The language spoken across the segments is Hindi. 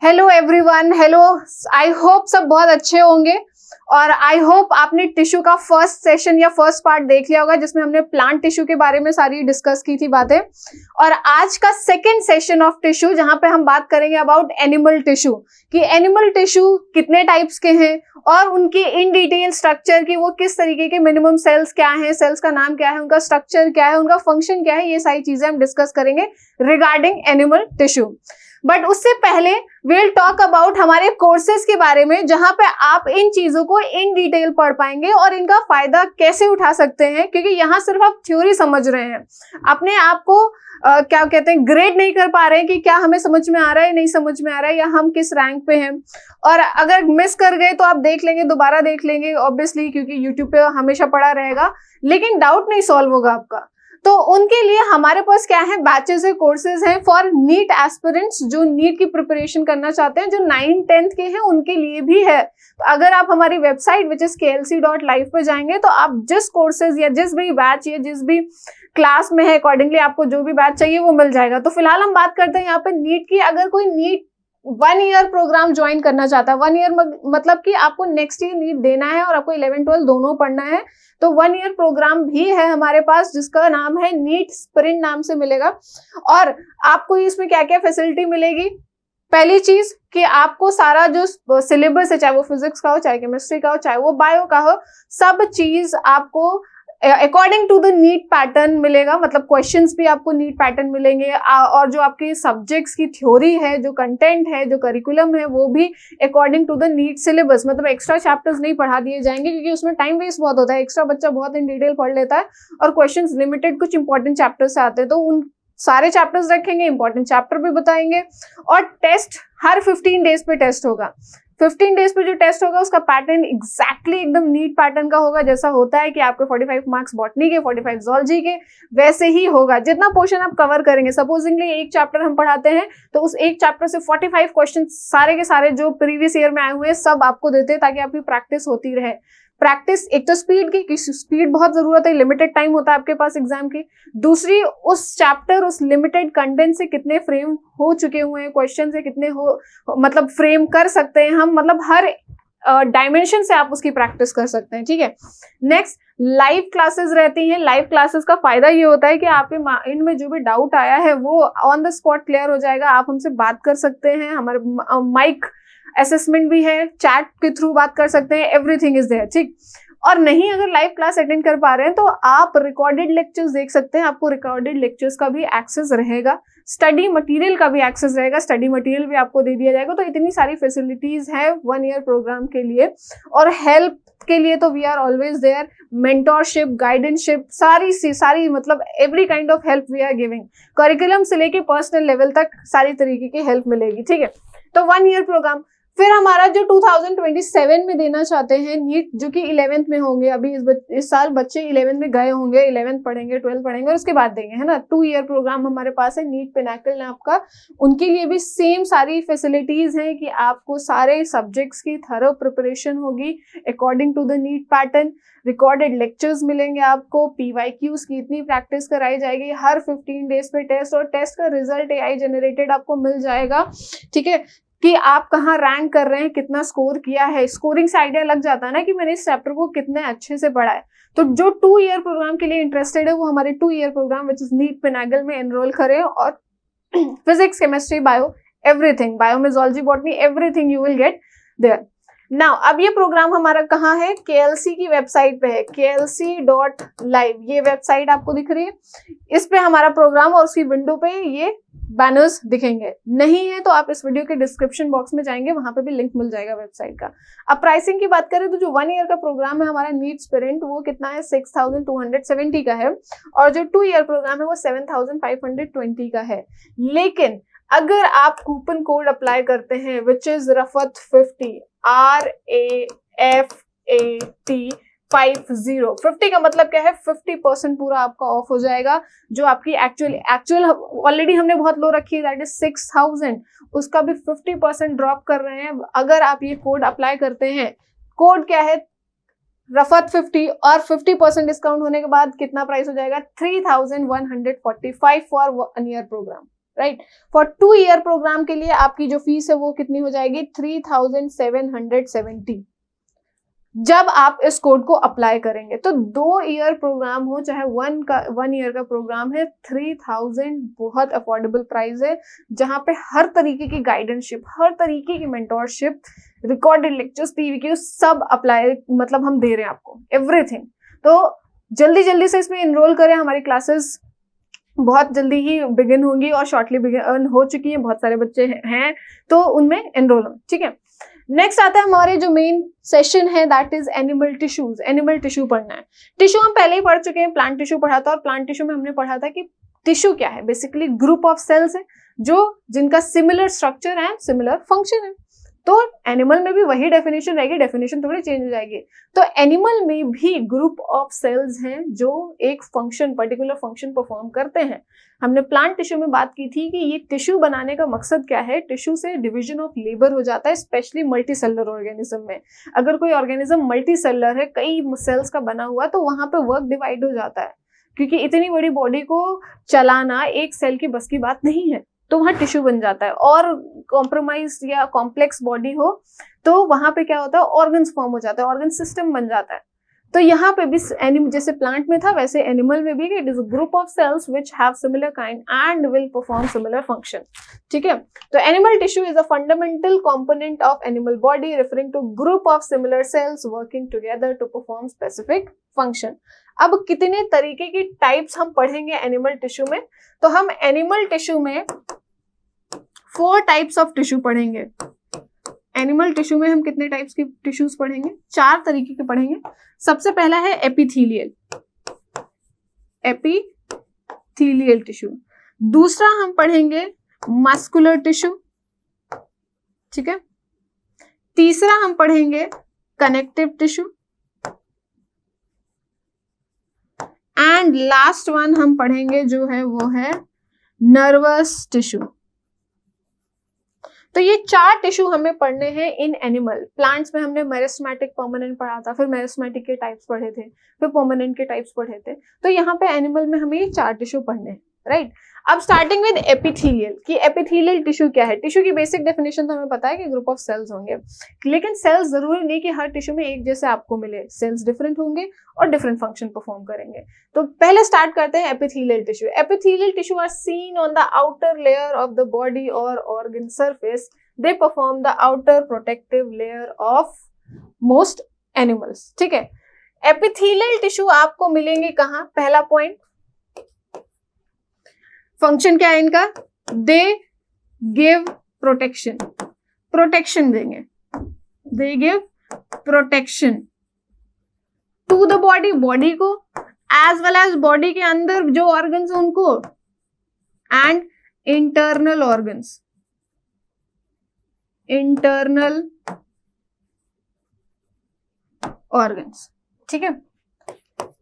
Hello everyone, hello. I hope सब बहुत अच्छे होंगे और आई होप आपने टिश्यू का फर्स्ट सेशन या फर्स्ट पार्ट देख लिया होगा जिसमें हमने प्लांट टिश्यू के बारे में सारी डिस्कस की थी बातें। और आज का सेकंड सेशन ऑफ टिश्यू जहां पे हम बात करेंगे अबाउट एनिमल टिश्यू, कि एनिमल टिश्यू कितने टाइप्स के हैं और उनकी इन डिटेल स्ट्रक्चर की वो किस तरीके के मिनिमम सेल्स क्या हैं, सेल्स का नाम क्या है, उनका स्ट्रक्चर क्या है, उनका फंक्शन क्या है, ये सारी चीजें हम डिस्कस करेंगे रिगार्डिंग एनिमल टिश्यू। बट उससे पहले विल टॉक अबाउट हमारे कोर्सेज के बारे में जहां पे आप इन चीजों को इन डिटेल पढ़ पाएंगे और इनका फायदा कैसे उठा सकते हैं, क्योंकि यहाँ सिर्फ आप थ्योरी समझ रहे हैं, अपने आप को क्या कहते हैं ग्रेड नहीं कर पा रहे हैं कि क्या हमें समझ में आ रहा है, नहीं समझ में आ रहा है, या हम किस रैंक पे हैं। और अगर मिस कर गए तो आप देख लेंगे, दोबारा देख लेंगे ऑब्वियसली, क्योंकि यूट्यूब पे हमेशा पड़ा रहेगा, लेकिन डाउट नहीं सॉल्व होगा आपका। तो उनके लिए हमारे पास क्या है, बैचेस है, कोर्सेज हैं फॉर नीट एस्पिरेंट्स जो नीट की प्रिपरेशन करना चाहते हैं, जो 9th-10th के हैं उनके लिए भी है। तो अगर आप हमारी वेबसाइट विच इज klc.live पे जाएंगे तो आप जिस कोर्सेज या जिस भी बैच या जिस भी क्लास में है अकॉर्डिंगली आपको जो भी बैच चाहिए वो मिल जाएगा। तो फिलहाल हम बात करते हैं यहाँ पे नीट की। अगर कोई नीट 1 ईयर प्रोग्राम ज्वाइन करना चाहता है, 1 ईयर मतलब कि आपको नेक्स्ट ईयर नीट देना है और आपको 11-12 दोनों पढ़ना है, तो 1 ईयर प्रोग्राम भी है हमारे पास जिसका नाम है नीट स्प्रिंट, नाम से मिलेगा। और आपको इसमें क्या क्या फैसिलिटी मिलेगी, पहली चीज कि आपको सारा जो सिलेबस है, चाहे वो फिजिक्स का हो, चाहे केमिस्ट्री का हो, चाहे वो बायो का हो, सब चीज आपको according to the NEET pattern मिलेगा। मतलब क्वेश्चंस भी आपको नीट पैटर्न मिलेंगे और जो आपके सब्जेक्ट्स की थ्योरी है, जो कंटेंट है, जो करिकुलम है, वो भी according to the NEET syllabus. मतलब एक्स्ट्रा चैप्टर्स नहीं पढ़ा दिए जाएंगे क्योंकि उसमें टाइम वेस्ट बहुत होता है, एक्स्ट्रा बच्चा बहुत इन डिटेल पढ़ लेता है और क्वेश्चंस लिमिटेड कुछ इंपॉर्टेंट चैप्टर्स से आते हैं, तो उन सारे चैप्टर्स रखेंगे, इंपॉर्टेंट चैप्टर भी बताएंगे। और टेस्ट हर 15 डेज पे टेस्ट होगा। 15 डेज पे जो टेस्ट होगा उसका पैटर्न एग्जैक्टली एकदम नीट पैटर्न का होगा, जैसा होता है कि आपके 45 मार्क्स बॉटनी के, 45 जोलॉजी के, वैसे ही होगा। जितना पोर्शन आप कवर करेंगे, सपोजिंगली एक चैप्टर हम पढ़ाते हैं तो उस एक चैप्टर से 45 क्वेश्चन सारे के सारे जो प्रीवियस ईयर में आए हुए हैं सब आपको देते हैं, ताकि आपकी प्रैक्टिस होती रहे। प्रैक्टिस एक तो स्पीड की स्पीड बहुत जरूरत है, लिमिटेड टाइम होता है आपके पास एग्जाम की। दूसरी, उस चैप्टर, उस लिमिटेड कंटेंट से कितने फ्रेम हो चुके हुए हैं क्वेश्चन से, कितने हो मतलब फ्रेम कर सकते हैं हम, मतलब हर डायमेंशन से आप उसकी प्रैक्टिस कर सकते हैं। ठीक है। नेक्स्ट, लाइव क्लासेस रहती हैं। लाइव क्लासेस का फायदा ये होता है कि आपके माइंड में जो भी डाउट आया है वो ऑन द स्पॉट क्लियर हो जाएगा, आप हमसे बात कर सकते हैं, हमारे माइक असेसमेंट भी है, चैट के थ्रू बात कर सकते हैं, एवरीथिंग इज देयर। ठीक। और नहीं अगर लाइव क्लास अटेंड कर पा रहे हैं तो आप रिकॉर्डेड लेक्चर्स देख सकते हैं, आपको रिकॉर्डेड लेक्चर्स का भी एक्सेस रहेगा, स्टडी मटेरियल का भी एक्सेस रहेगा, स्टडी मटेरियल भी आपको दे दिया जाएगा। तो इतनी सारी फैसिलिटीज है 1 ईयर प्रोग्राम के लिए। और हेल्प के लिए तो we are always there, mentorship, guidanceship, सारी मतलब every kind of help we are giving. Curriculum से लेके पर्सनल लेवल तक सारी तरीके की हेल्प मिलेगी। ठीक है। तो 1 ईयर प्रोग्राम। फिर हमारा जो 2027 में देना चाहते हैं नीट, जो कि 11th में होंगे, अभी इस साल बच्चे 11th में गए होंगे, 11th पढ़ेंगे, 12th पढ़ेंगे और उसके बाद देंगे, है ना। 2 ईयर प्रोग्राम हमारे पास है नीट पिनाकल नाम का। उनके लिए भी सेम सारी फैसिलिटीज हैं कि आपको सारे सब्जेक्ट्स की थरो प्रिपरेशन होगी according to the NEET pattern. Recorded lectures मिलेंगे आपको, PYQs की इतनी प्रैक्टिस कराई जाएगी, हर 15 डेज पे टेस्ट, और टेस्ट का रिजल्ट AI जनरेटेड आपको मिल जाएगा। ठीक है, कि आप कहाँ रैंक कर रहे हैं, कितना स्कोर किया है, स्कोरिंग से आइडिया लग जाता है ना कि मैंने इस चैप्टर को कितने अच्छे से पढ़ा है। तो जो 2 ईयर प्रोग्राम के लिए इंटरेस्टेड है वो हमारे 2 year program which is NEET pinnacle में एनरोल करें, और physics, chemistry, bio, everything, bio में zoology, botany, everything you will get there. Now अब ये प्रोग्राम हमारा कहाँ है, KLC की वेबसाइट पे है, klc.live, ये वेबसाइट आपको दिख रही है, इस पे हमारा प्रोग्राम और उसकी विंडो पे ये बैनर्स दिखेंगे। नहीं है तो आप इस वीडियो के डिस्क्रिप्शन बॉक्स में जाएंगे, वहां पे भी लिंक मिल जाएगा वेबसाइट का। अब प्राइसिंग की बात करें तो जो 1 ईयर का प्रोग्राम है हमारा नीट स्पिरिट, वो कितना है, 6270 का है, और जो 2 ईयर प्रोग्राम है वो 7520 का है। लेकिन अगर आप कूपन कोड अप्लाई करते हैं विच इज RAFAT50, RAFAT 50 का मतलब क्या है, 50% पूरा आपका ऑफ हो जाएगा। जो आपकी एक्चुअल ऑलरेडी हमने बहुत लो रखी है, दैट इज 6000, उसका भी 50% ड्रॉप कर रहे हैं अगर आप ये कोड अप्लाई करते हैं। कोड क्या है, RAFAT50, और 50% डिस्काउंट होने के बाद कितना प्राइस हो जाएगा, 3145 for 1 year programme. Right. For 2 year programme के लिए आपकी जो फीस है वो कितनी हो जाएगी 3770 जब आप इस कोड को अप्लाई करेंगे। तो 2 ईयर प्रोग्राम हो चाहे 1 ईयर का प्रोग्राम है, 3000 बहुत अफोर्डेबल प्राइस है, जहां पे हर तरीके की गाइडेंसशिप, हर तरीके की मेंटोरशिप, रिकॉर्डेड लेक्चर्स, पीवीक्यू सब अप्लाई मतलब हम दे रहे हैं आपको एवरीथिंग। तो जल्दी जल्दी से इसमें इनरोल करें, हमारी क्लासेस बहुत जल्दी ही बिगिन होंगी और शॉर्टली बिगिन हो चुकी है, बहुत सारे बच्चे हैं तो उनमें एनरोल हो, ठीक है। नेक्स्ट आता है हमारे जो मेन सेशन है that is animal tissues. Animal tissue पढ़ना है। टिश्यू हम पहले ही पढ़ चुके हैं, प्लांट टिश्यू पढ़ा था और प्लांट टिश्यू में हमने पढ़ा था कि टिश्यू क्या है, बेसिकली ग्रुप ऑफ सेल्स है जो जिनका similar structure and similar function है। तो एनिमल में भी वही डेफिनेशन रहेगी, डेफिनेशन थोड़ी चेंज हो जाएगी। तो एनिमल में भी ग्रुप ऑफ सेल्स हैं जो एक फंक्शन, पर्टिकुलर फंक्शन परफॉर्म करते हैं। हमने प्लांट टिश्यू में बात की थी कि ये टिश्यू बनाने का मकसद क्या है, टिश्यू से डिवीजन ऑफ लेबर हो जाता है, स्पेशली मल्टी सेलुलर ऑर्गेनिज्म में। अगर कोई ऑर्गेनिज्म मल्टी सेलुलर है, कई सेल्स का बना हुआ, तो वहां पे वर्क डिवाइड हो जाता है, क्योंकि इतनी बड़ी बॉडी को चलाना एक सेल की बस की बात नहीं है, तो वहां टिश्यू बन जाता है। और कॉम्प्रोमाइज या कॉम्प्लेक्स बॉडी हो तो वहां पे क्या होता है, ऑर्गन्स फॉर्म हो जाता है, ऑर्गन सिस्टम बन जाता है। तो यहाँ पे भी जैसे प्लांट में था वैसे एनिमल में भी it is a group of cells which have similar kind and will perform similar function, ठीक है। तो animal tissue is a fundamental component of animal body referring to group of similar cells working together to perform specific function. अब कितने तरीके की टाइप्स हम पढ़ेंगे एनिमल टिश्यू में, तो हम एनिमल टिश्यू में 4 टाइप्स ऑफ टिश्यू पढ़ेंगे। एनिमल टिश्यू में हम कितने टाइप्स की टिश्यूज पढ़ेंगे, 4 तरीके के पढ़ेंगे। सबसे पहला है एपिथेलियल, एपिथेलियल टिश्यू। दूसरा हम पढ़ेंगे मस्कुलर टिश्यू, ठीक है। तीसरा हम पढ़ेंगे connective tissue and last one हम पढ़ेंगे जो है वो है नर्वस टिश्यू। तो ये 4 टिश्यू हमें पढ़ने हैं इन एनिमल। प्लांट्स में हमने मेरिस्टेमेटिक, परमानेंट पढ़ा था, फिर मेरिस्टेमेटिक के टाइप्स पढ़े थे, फिर परमानेंट के टाइप्स पढ़े थे। तो यहाँ पे एनिमल में हमें ये 4 टिश्यू पढ़ने हैं, राइट। अब स्टार्टिंग विद एपिथेलियल, कि एपिथेलियल टिश्यू क्या है। टिश्यू की बेसिक डेफिनेशन तो हमें पता है कि ग्रुप ऑफ सेल्स होंगे, लेकिन सेल्स जरूरी नहीं कि हर टिश्यू में एक जैसे आपको मिले, सेल्स डिफरेंट होंगे और डिफरेंट फंक्शन परफॉर्म करेंगे। तो पहले स्टार्ट करते हैं epithelial tissue. Epithelial tissue are seen on the outer layer of the body और organ surface. They perform the outer protective layer of most animals, ठीक है। एपिथेलियल टिश्यू आपको मिलेंगे कहां, पहला पॉइंट, फंक्शन क्या है इनका, दे गिव प्रोटेक्शन, प्रोटेक्शन देंगे, they give protection to the body, body को, एज वेल एज बॉडी के अंदर जो ऑर्गन्स हैं उनको, and internal organs, internal organs, ठीक है,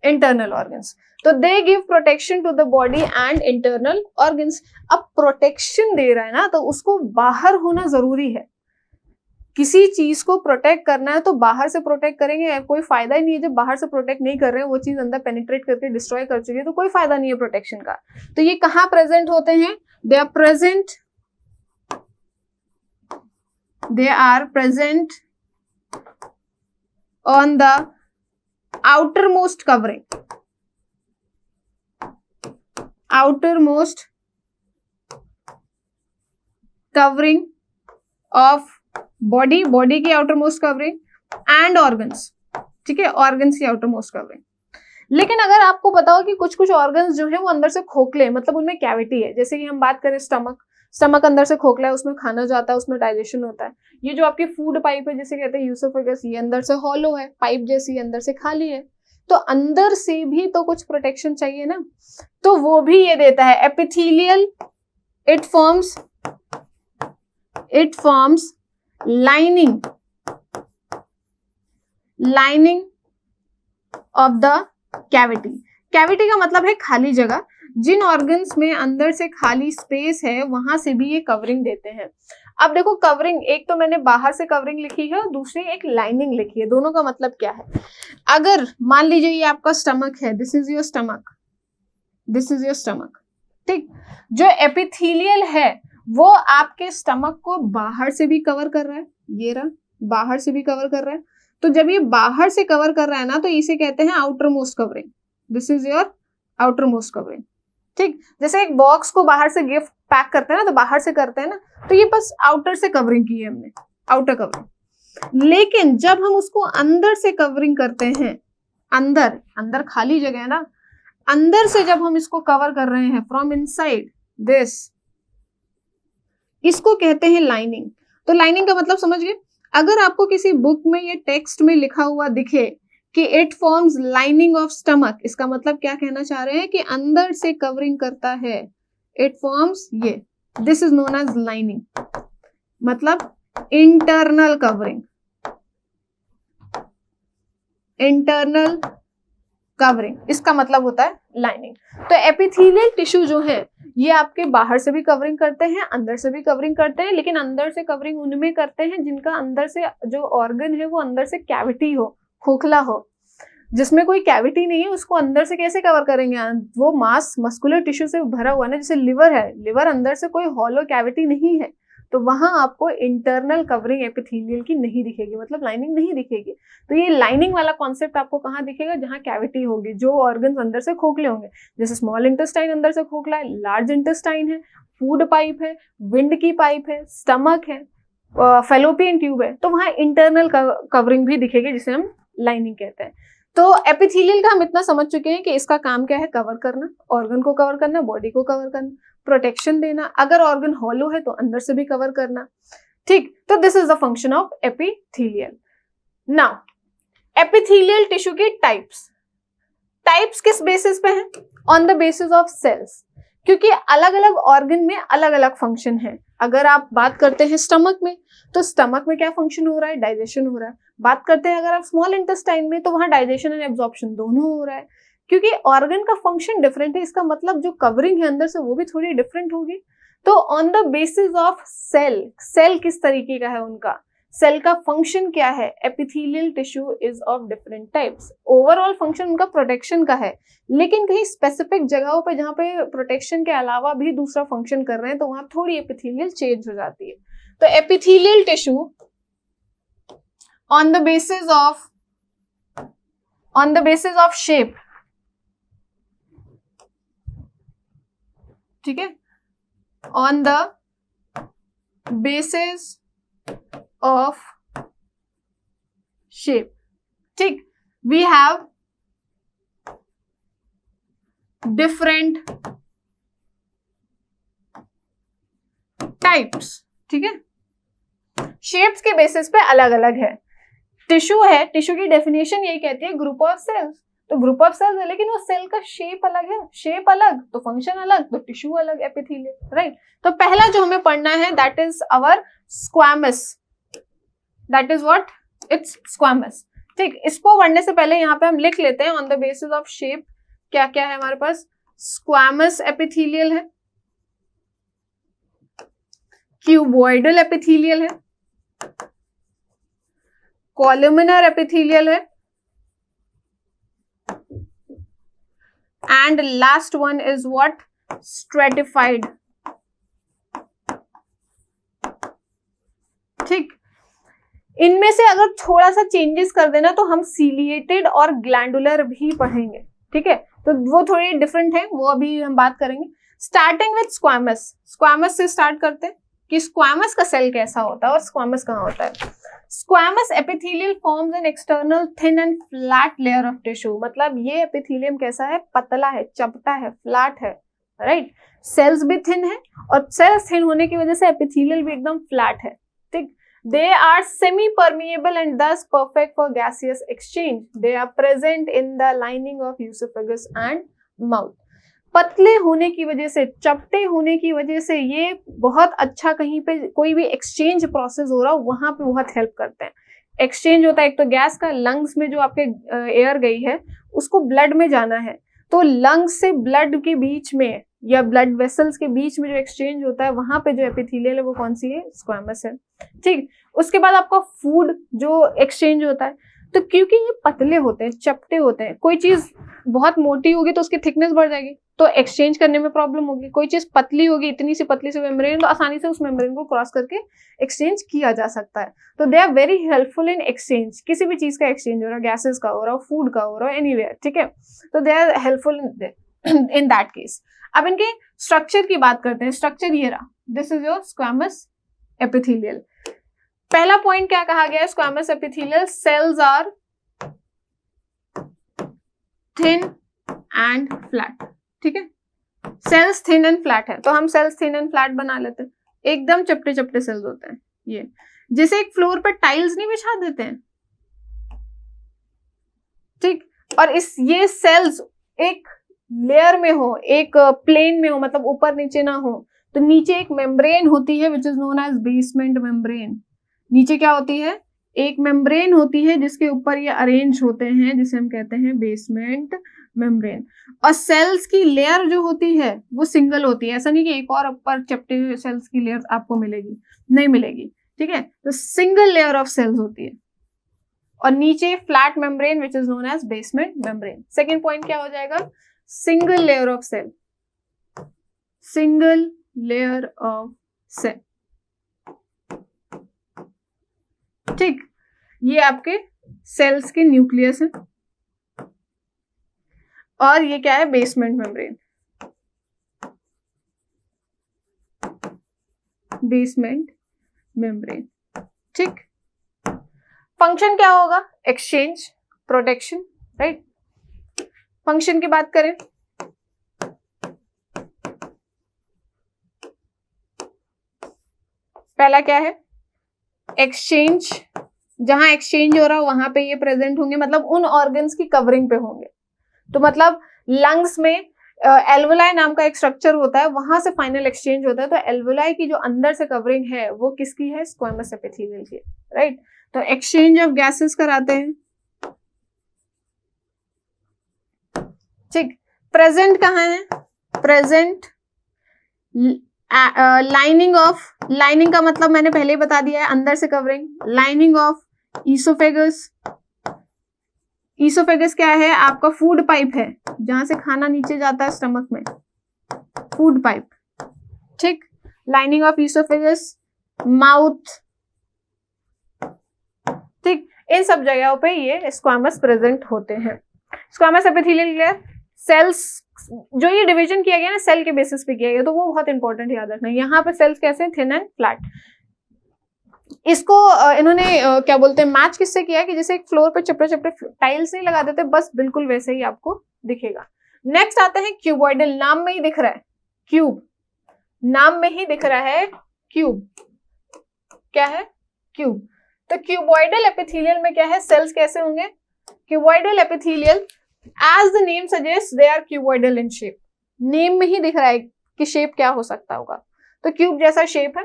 इंटरनल ऑर्गन्स। तो they give protection to the body and internal organs. अब प्रोटेक्शन दे रहा है ना, तो उसको बाहर होना जरूरी है। किसी चीज को प्रोटेक्ट करना है तो बाहर से प्रोटेक्ट करेंगे, कोई फायदा ही नहीं है। जब बाहर से प्रोटेक्ट नहीं कर रहे हैं, वो चीज अंदर पेनिट्रेट करके डिस्ट्रॉय कर चुकी है, तो कोई फायदा नहीं है प्रोटेक्शन का। तो ये कहाँ प्रेजेंट होते हैं, they are present on the outermost covering of body की outermost covering and organs, ठीक है, organs की outermost covering। लेकिन अगर आपको पता हो कि कुछ कुछ ऑर्गन्स जो है वो अंदर से खोखले हैं, मतलब उनमें कैविटी है, जैसे कि हम बात करें स्टमक अंदर से खोखला है, उसमें खाना जाता है, उसमें डाइजेशन होता है। ये जो आपकी फूड पाइप है जिसे कहते हैं यूसोफेगस, ये अंदर से हॉलो है, पाइप जैसी, अंदर से खाली है। तो अंदर से भी तो कुछ प्रोटेक्शन चाहिए ना, तो वो भी ये देता है। Epithelial, it forms lining of the cavity. Cavity का मतलब है खाली जगह। जिन ऑर्गन्स में अंदर से खाली स्पेस है वहां से भी ये कवरिंग देते हैं। अब देखो कवरिंग, एक तो मैंने बाहर से कवरिंग लिखी है और दूसरी एक लाइनिंग लिखी है। दोनों का मतलब क्या है, अगर मान लीजिए ये आपका स्टमक है, दिस इज योर स्टमक, ठीक, जो एपिथेलियल है वो आपके स्टमक को बाहर से भी कवर कर रहा है, ये रहा, बाहर से भी कवर कर रहा है। तो जब ये बाहर से कवर कर रहा है ना, तो इसे कहते हैं outer most covering. This is your outer most covering. ठीक, जैसे एक बॉक्स को बाहर से गिफ्ट पैक करते हैं ना, तो बाहर से करते हैं ना, तो ये बस आउटर से कवरिंग की है हमने, आउटर कवरिंग। लेकिन जब हम उसको अंदर से कवरिंग करते हैं, अंदर, अंदर खाली जगह है ना, अंदर से जब हम इसको कवर कर रहे हैं फ्रॉम इनसाइड दिस, इसको कहते हैं लाइनिंग। तो लाइनिंग का मतलब समझ गए? अगर आपको किसी बुक में ये टेक्स्ट में लिखा हुआ दिखे कि it forms lining of stomach, इसका मतलब क्या कहना चाह रहे हैं कि अंदर से कवरिंग करता है, इट फॉर्म्स ये, this is known as lining, मतलब इंटरनल कवरिंग, इंटरनल कवरिंग, इसका मतलब होता है लाइनिंग। तो एपिथेलियल टिश्यू जो है ये आपके बाहर से भी कवरिंग करते हैं, अंदर से भी कवरिंग करते हैं, लेकिन अंदर से कवरिंग उनमें करते हैं जिनका अंदर से जो ऑर्गन है वो अंदर से कैविटी हो, खोखला हो। जिसमें कोई कैविटी नहीं है उसको अंदर से कैसे कवर करेंगे? वो मास मस्कुलर टिश्यू से भरा हुआ है ना, जैसे लिवर है, लिवर अंदर से कोई हॉलो कैविटी नहीं है, तो वहां आपको इंटरनल कवरिंग एपिथेलियल की नहीं दिखेगी, मतलब लाइनिंग नहीं दिखेगी। तो ये लाइनिंग वाला कॉन्सेप्ट आपको कहाँ दिखेगा? जहां कैविटी होगी, जो ऑर्गन्स अंदर से खोखले होंगे, जैसे स्मॉल इंटेस्टाइन अंदर से खोखला है, लार्ज इंटेस्टाइन है, फूड पाइप है, विंड की पाइप है, स्टमक है, फेलोपियन ट्यूब है, तो वहां इंटरनल कवरिंग भी दिखेगी जिसे हम लाइनिंग कहते हैं। तो एपिथेलियल का हम इतना समझ चुके हैं कि इसका काम क्या है? कवर करना, ऑर्गन को कवर करना, बॉडी को कवर करना, प्रोटेक्शन देना, अगर ऑर्गन हॉलो है तो अंदर से भी कवर करना। ठीक, तो this is the function of epithelial. Now epithelial tissue की टाइप्स, टाइप्स किस बेसिस पे हैं? On the basis of cells, क्योंकि अलग अलग ऑर्गन में अलग अलग फंक्शन है। अगर आप बात करते हैं स्टमक में, तो स्टमक में क्या फंक्शन हो रहा है? डाइजेशन हो रहा है। बात करते हैं अगर आप स्मॉल इंटेस्टाइन में, तो वहां डाइजेशन एंड एब्जॉर्प्शन दोनों हो रहा है। क्योंकि ऑर्गन का फंक्शन डिफरेंट है, इसका मतलब जो कवरिंग है अंदर से वो भी थोड़ी डिफरेंट होगी। तो on the basis of cell, cell किस तरीके का है उनका, सेल का फंक्शन क्या है, epithelial tissue is of different types. Overall function उनका प्रोटेक्शन का है, लेकिन कहीं स्पेसिफिक जगहों पे जहां पे प्रोटेक्शन के अलावा भी दूसरा फंक्शन कर रहे हैं, तो वहां थोड़ी एपिथेलियल चेंज हो जाती है। तो epithelial tissue on the basis of shape, ठीक है, on the basis of shape, ठीक, वी हैव डिफरेंट टाइप्स, ठीक है, शेप्स के बेसिस पे अलग अलग है। टिश्यू है, टिश्यू की डेफिनेशन यही कहती है ग्रुप ऑफ सेल्स, तो ग्रुप ऑफ सेल्स है, लेकिन वो सेल का शेप अलग है, शेप अलग तो फंक्शन अलग, तो टिश्यू अलग, एपिथेलियल, राइट। तो पहला जो हमें पढ़ना है that is our squamous, that is what, it's squamous. ठीक, इसको पढ़ने से पहले यहाँ पे हम लिख लेते हैं on the basis of shape क्या क्या है हमारे पास। स्क्वैमस एपिथेलियल है, क्यूबॉइडल एपिथेलियल है, कॉलमिनर एपिथेलियल है, and last one is what, stratified. ठीक, इनमें से अगर थोड़ा सा चेंजेस कर देना तो हम सीलिएटेड और ग्लैंडुलर भी पढ़ेंगे, ठीक है, तो वो थोड़ी डिफरेंट है, वो अभी हम बात करेंगे। स्टार्टिंग विद स्क्वैमस, स्क्वैमस से स्टार्ट करते हैं कि स्क्वैमस का सेल कैसा होता है और स्क्वैमस कहाँ होता है। Squamous epithelial forms an external thin and flat layer of tissue, मतलब ये एपिथेलियम कैसा है, पतला है, चपटा है, फ्लैट है, राइट। सेल्स भी थिन है और सेल्स थिन होने की वजह से एपिथेलियल भी एकदम फ्लैट है, ठीक। They are semi-permeable and thus perfect for gaseous exchange. They are present in the lining of esophagus and mouth. पतले होने की वजह से, चपटे होने की वजह से ये बहुत अच्छा कहीं पे कोई भी एक्सचेंज प्रोसेस हो रहा हो वहां पे बहुत हेल्प करते हैं। एक्सचेंज होता है एक तो गैस का, लंग्स में जो आपके एयर गई है उसको ब्लड में जाना है, तो लंग्स से ब्लड के बीच में या ब्लड वेसल्स के बीच में जो एक्सचेंज होता है वहां पे जो एपिथेलियल है वो कौन सी है, स्क्वैमस है, ठीक। उसके बाद आपका फूड जो एक्सचेंज होता है, तो क्योंकि ये पतले होते हैं, चपटे होते हैं, कोई चीज बहुत मोटी होगी तो उसकी थिकनेस बढ़ जाएगी, तो एक्सचेंज करने में प्रॉब्लम होगी। कोई चीज पतली होगी, इतनी सी पतली सी मेम्ब्रेन, तो आसानी से उस मेम्ब्रेन को क्रॉस करके एक्सचेंज किया जा सकता है। तो they are very helpful in exchange. किसी भी चीज का एक्सचेंज हो रहा है, गैसेस का हो रहा हो, फूड का हो रहा हो, एनीवेयर, ठीक है, तो they are helpful in that case. अब इनके स्ट्रक्चर की बात करते हैं। स्ट्रक्चर ये रहा, this is your squamous epithelial. पहला पॉइंट क्या कहा गया है squamous epithelial? Cells are thin and flat, ठीक है, सेल्स थिन एंड फ्लैट है, तो हम सेल्स थिन एंड फ्लैट बना लेते हैं। एकदम चपटे चपटे सेल्स होते हैं ये, जैसे एक फ्लोर पर टाइल्स नहीं बिछा देते हैं, ठीक, और ये सेल्स एक लेयर में हो, एक प्लेन में हो, मतलब ऊपर नीचे ना हो, तो नीचे एक मेम्ब्रेन होती है which is known as basement membrane. नीचे क्या होती है? एक मेम्ब्रेन होती है जिसके ऊपर ये अरेंज होते हैं, जिसे हम कहते हैं बेसमेंट मेम्ब्रेन। और सेल्स की लेयर जो होती है वो सिंगल होती है, ऐसा नहीं कि एक और ऊपर चपटे हुए सेल्स की लेयर आपको मिलेगी, नहीं मिलेगी, ठीक है, तो सिंगल लेयर ऑफ सेल्स होती है। और नीचे flat membrane which is known as basement membrane. Second point क्या हो जाएगा? Single layer of cell, single layer of cell, ठीक, ये आपके सेल्स के न्यूक्लियस है। और ये क्या है? बेसमेंट मेम्ब्रेन, बेसमेंट मेम्ब्रेन, ठीक। फंक्शन क्या होगा? Exchange, protection, right. फंक्शन की बात करें, पहला क्या है? एक्सचेंज। जहां एक्सचेंज हो रहा हो वहां पे ये प्रेजेंट होंगे, मतलब उन ऑर्गन्स की कवरिंग पे होंगे। तो मतलब लंग्स में एल्वोलाई नाम का एक स्ट्रक्चर होता है, वहां से फाइनल एक्सचेंज होता है। तो एल्वोलाई की जो अंदर से कवरिंग है वो किसकी है? स्क्वैमस एपिथेलियल की, राइट। तो एक्सचेंज ऑफ गैसेस कराते हैं, ठीक। प्रेजेंट कहाँ है? प्रेजेंट लाइनिंग ऑफ, लाइनिंग का मतलब मैंने पहले ही बता दिया है, अंदर से covering. Lining of oesophagus, oesophagus क्या है? आपका फूड पाइप है, जहां से खाना नीचे जाता है स्टमक में, फूड पाइप, ठीक। लाइनिंग ऑफ ईसोफेगस, माउथ, ठीक, इन सब जगहों पे ये स्क्वैमस प्रेजेंट होते हैं। स्क्वैमस एपिथेलियल लेयर, सेल्स, जो ये डिवीजन किया गया ना सेल के बेसिस पे किया गया, तो वो बहुत इंपॉर्टेंट याद रखना। यहाँ पे सेल्स कैसे हैं? Thin and flat. इसको इन्होंने क्या बोलते हैं, मैच किससे किया कि जैसे एक फ्लोर पे चपटे चपटे टाइल्स नहीं लगा देते, बस बिल्कुल वैसे ही आपको दिखेगा। नेक्स्ट आते हैं क्यूबॉइडल। नाम में ही दिख रहा है क्यूब, नाम में ही दिख रहा है क्यूब। क्या है? क्यूब। तो क्यूबॉइडल एपिथेलियल में क्या है? सेल्स कैसे होंगे? Cuboidal epithelial, as the name suggest, they are cuboidal in shape. Name में ही दिख रहा है कि शेप क्या हो सकता होगा, तो क्यूब जैसा शेप है।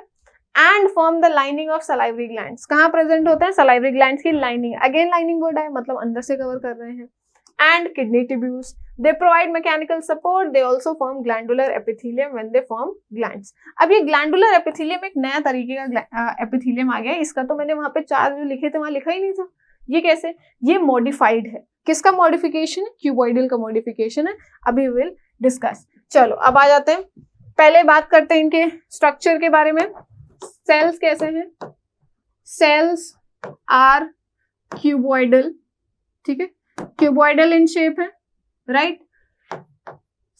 And form the lining of salivary glands. कहां प्रेजेंट होता है? सलाइवरी ग्लैंड्स की लाइनिंग, अगेन लाइनिंग वर्ड है, मतलब अंदर से कवर कर रहे हैं। And kidney tubules, they provide mechanical support, they also form glandular epithelium when they form glands. अब ये ग्लैंडुलर एपिथेलियम एक नया तरीके का एपिथेलियम आ गया, इसका तो मैंने वहां पे 4 जो लिखे थे वहां लिखा ही नहीं था। ये कैसे? ये मॉडिफाइड है। किसका मॉडिफिकेशन है? क्यूबॉइडल का मॉडिफिकेशन है, अभी विल डिस्कस। चलो अब आ जाते हैं, पहले बात करते हैं इनके स्ट्रक्चर के बारे में। सेल्स कैसे हैं? सेल्स आर क्यूबॉइडल, ठीक है, क्यूबॉइडल इन शेप है, राइट।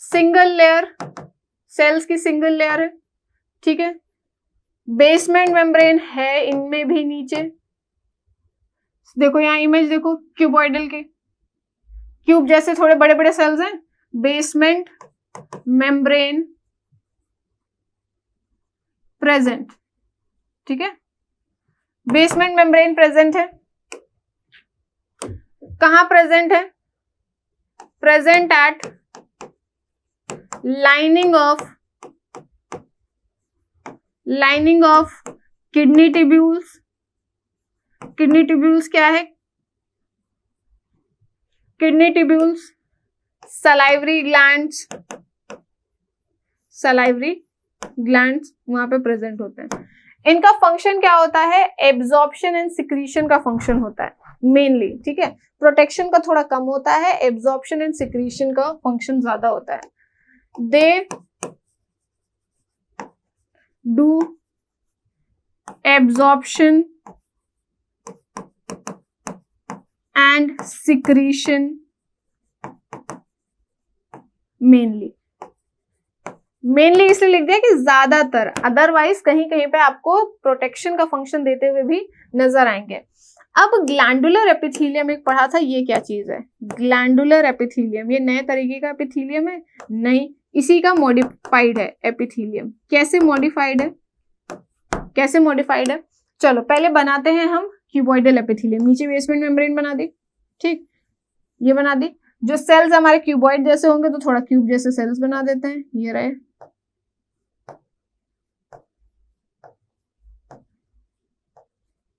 सिंगल लेयर, सेल्स की सिंगल लेयर है, ठीक है। बेसमेंट मेम्ब्रेन है इनमें भी नीचे, देखो यहां इमेज देखो क्यूबॉइडल के, क्यूब जैसे थोड़े बड़े बड़े सेल्स हैं। बेसमेंट मेम्ब्रेन प्रेजेंट, ठीक है, बेसमेंट मेम्ब्रेन प्रेजेंट है। कहां प्रेजेंट है? Present at lining of kidney tubules. Kidney tubules क्या है? Kidney tubules, salivary glands, salivary glands वहां पे प्रेजेंट होते हैं। इनका फंक्शन क्या होता है? एब्जॉर्प्शन एंड सिक्रीशन का फंक्शन होता है मेनली, ठीक है। प्रोटेक्शन का थोड़ा कम होता है, एब्जॉर्प्शन एंड सिक्रीशन का फंक्शन ज्यादा होता है। they do absorption and secretion mainly इसलिए लिख दिया कि ज्यादातर, अदरवाइज कहीं कहीं पे आपको प्रोटेक्शन का फंक्शन देते हुए भी नजर आएंगे। अब ग्लैंडुलर एपिथेलियम एक पढ़ा था, ये क्या चीज है? ग्लैंडुलर एपिथेलियम, ये नए तरीके का एपिथेलियम है? नहीं, इसी का मॉडिफाइड है एपिथेलियम। कैसे मॉडिफाइड है? कैसे मॉडिफाइड है? चलो पहले बनाते हैं हम क्यूबॉइडल एपिथेलियम। नीचे बेसमेंट मेम्ब्रेन बना दी, ठीक, ये बना दी। जो सेल्स हमारे क्यूबॉइड जैसे होंगे तो थोड़ा क्यूब जैसे सेल्स बना देते हैं, ये रहे।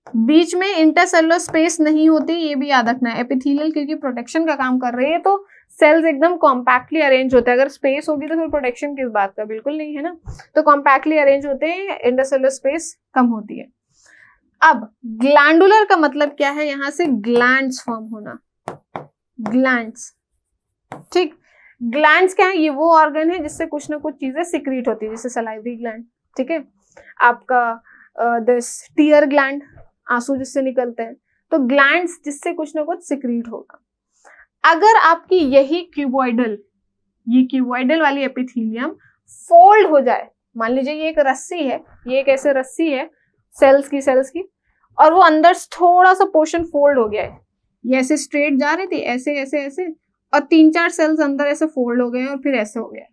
बीच में इंटरसेलुलर स्पेस नहीं होती, ये भी याद रखना है। एपिथेलियल क्योंकि प्रोटेक्शन का काम कर रही है तो सेल्स एकदम कॉम्पैक्टली अरेंज होते हैं। अगर स्पेस होगी तो फिर प्रोटेक्शन किस बात का, बिल्कुल नहीं है ना। तो कॉम्पैक्टली अरेंज होते हैं, इंटरसेलुलर स्पेस कम होती है। अब ग्लैंडुलर का मतलब क्या है? यहां से ग्लैंड्स फॉर्म होना, ग्लैंड्स, ठीक। ग्लैंड्स क्या है? ये वो ऑर्गन है जिससे कुछ ना कुछ चीजें सिक्रीट होती है, जैसे सलाइवरी ग्लैंड, ठीक है, आपका दिस टीयर ग्लैंड, आंसू जिससे निकलते हैं। तो ग्लैंड्स जिससे कुछ ना कुछ सिक्रीट होगा। अगर आपकी यही क्यूबॉइडल, ये क्यूबॉइडल वाली एपिथेलियम फोल्ड हो जाए, मान लीजिए ये एक रस्सी है, ये एक ऐसे रस्सी है सेल्स की, और वो अंदर थोड़ा सा पोर्शन फोल्ड हो गया है, ये ऐसे स्ट्रेट जा रही थी, ऐसे ऐसे ऐसे, और 3-4 सेल्स अंदर ऐसे फोल्ड हो गए और फिर ऐसे हो गया।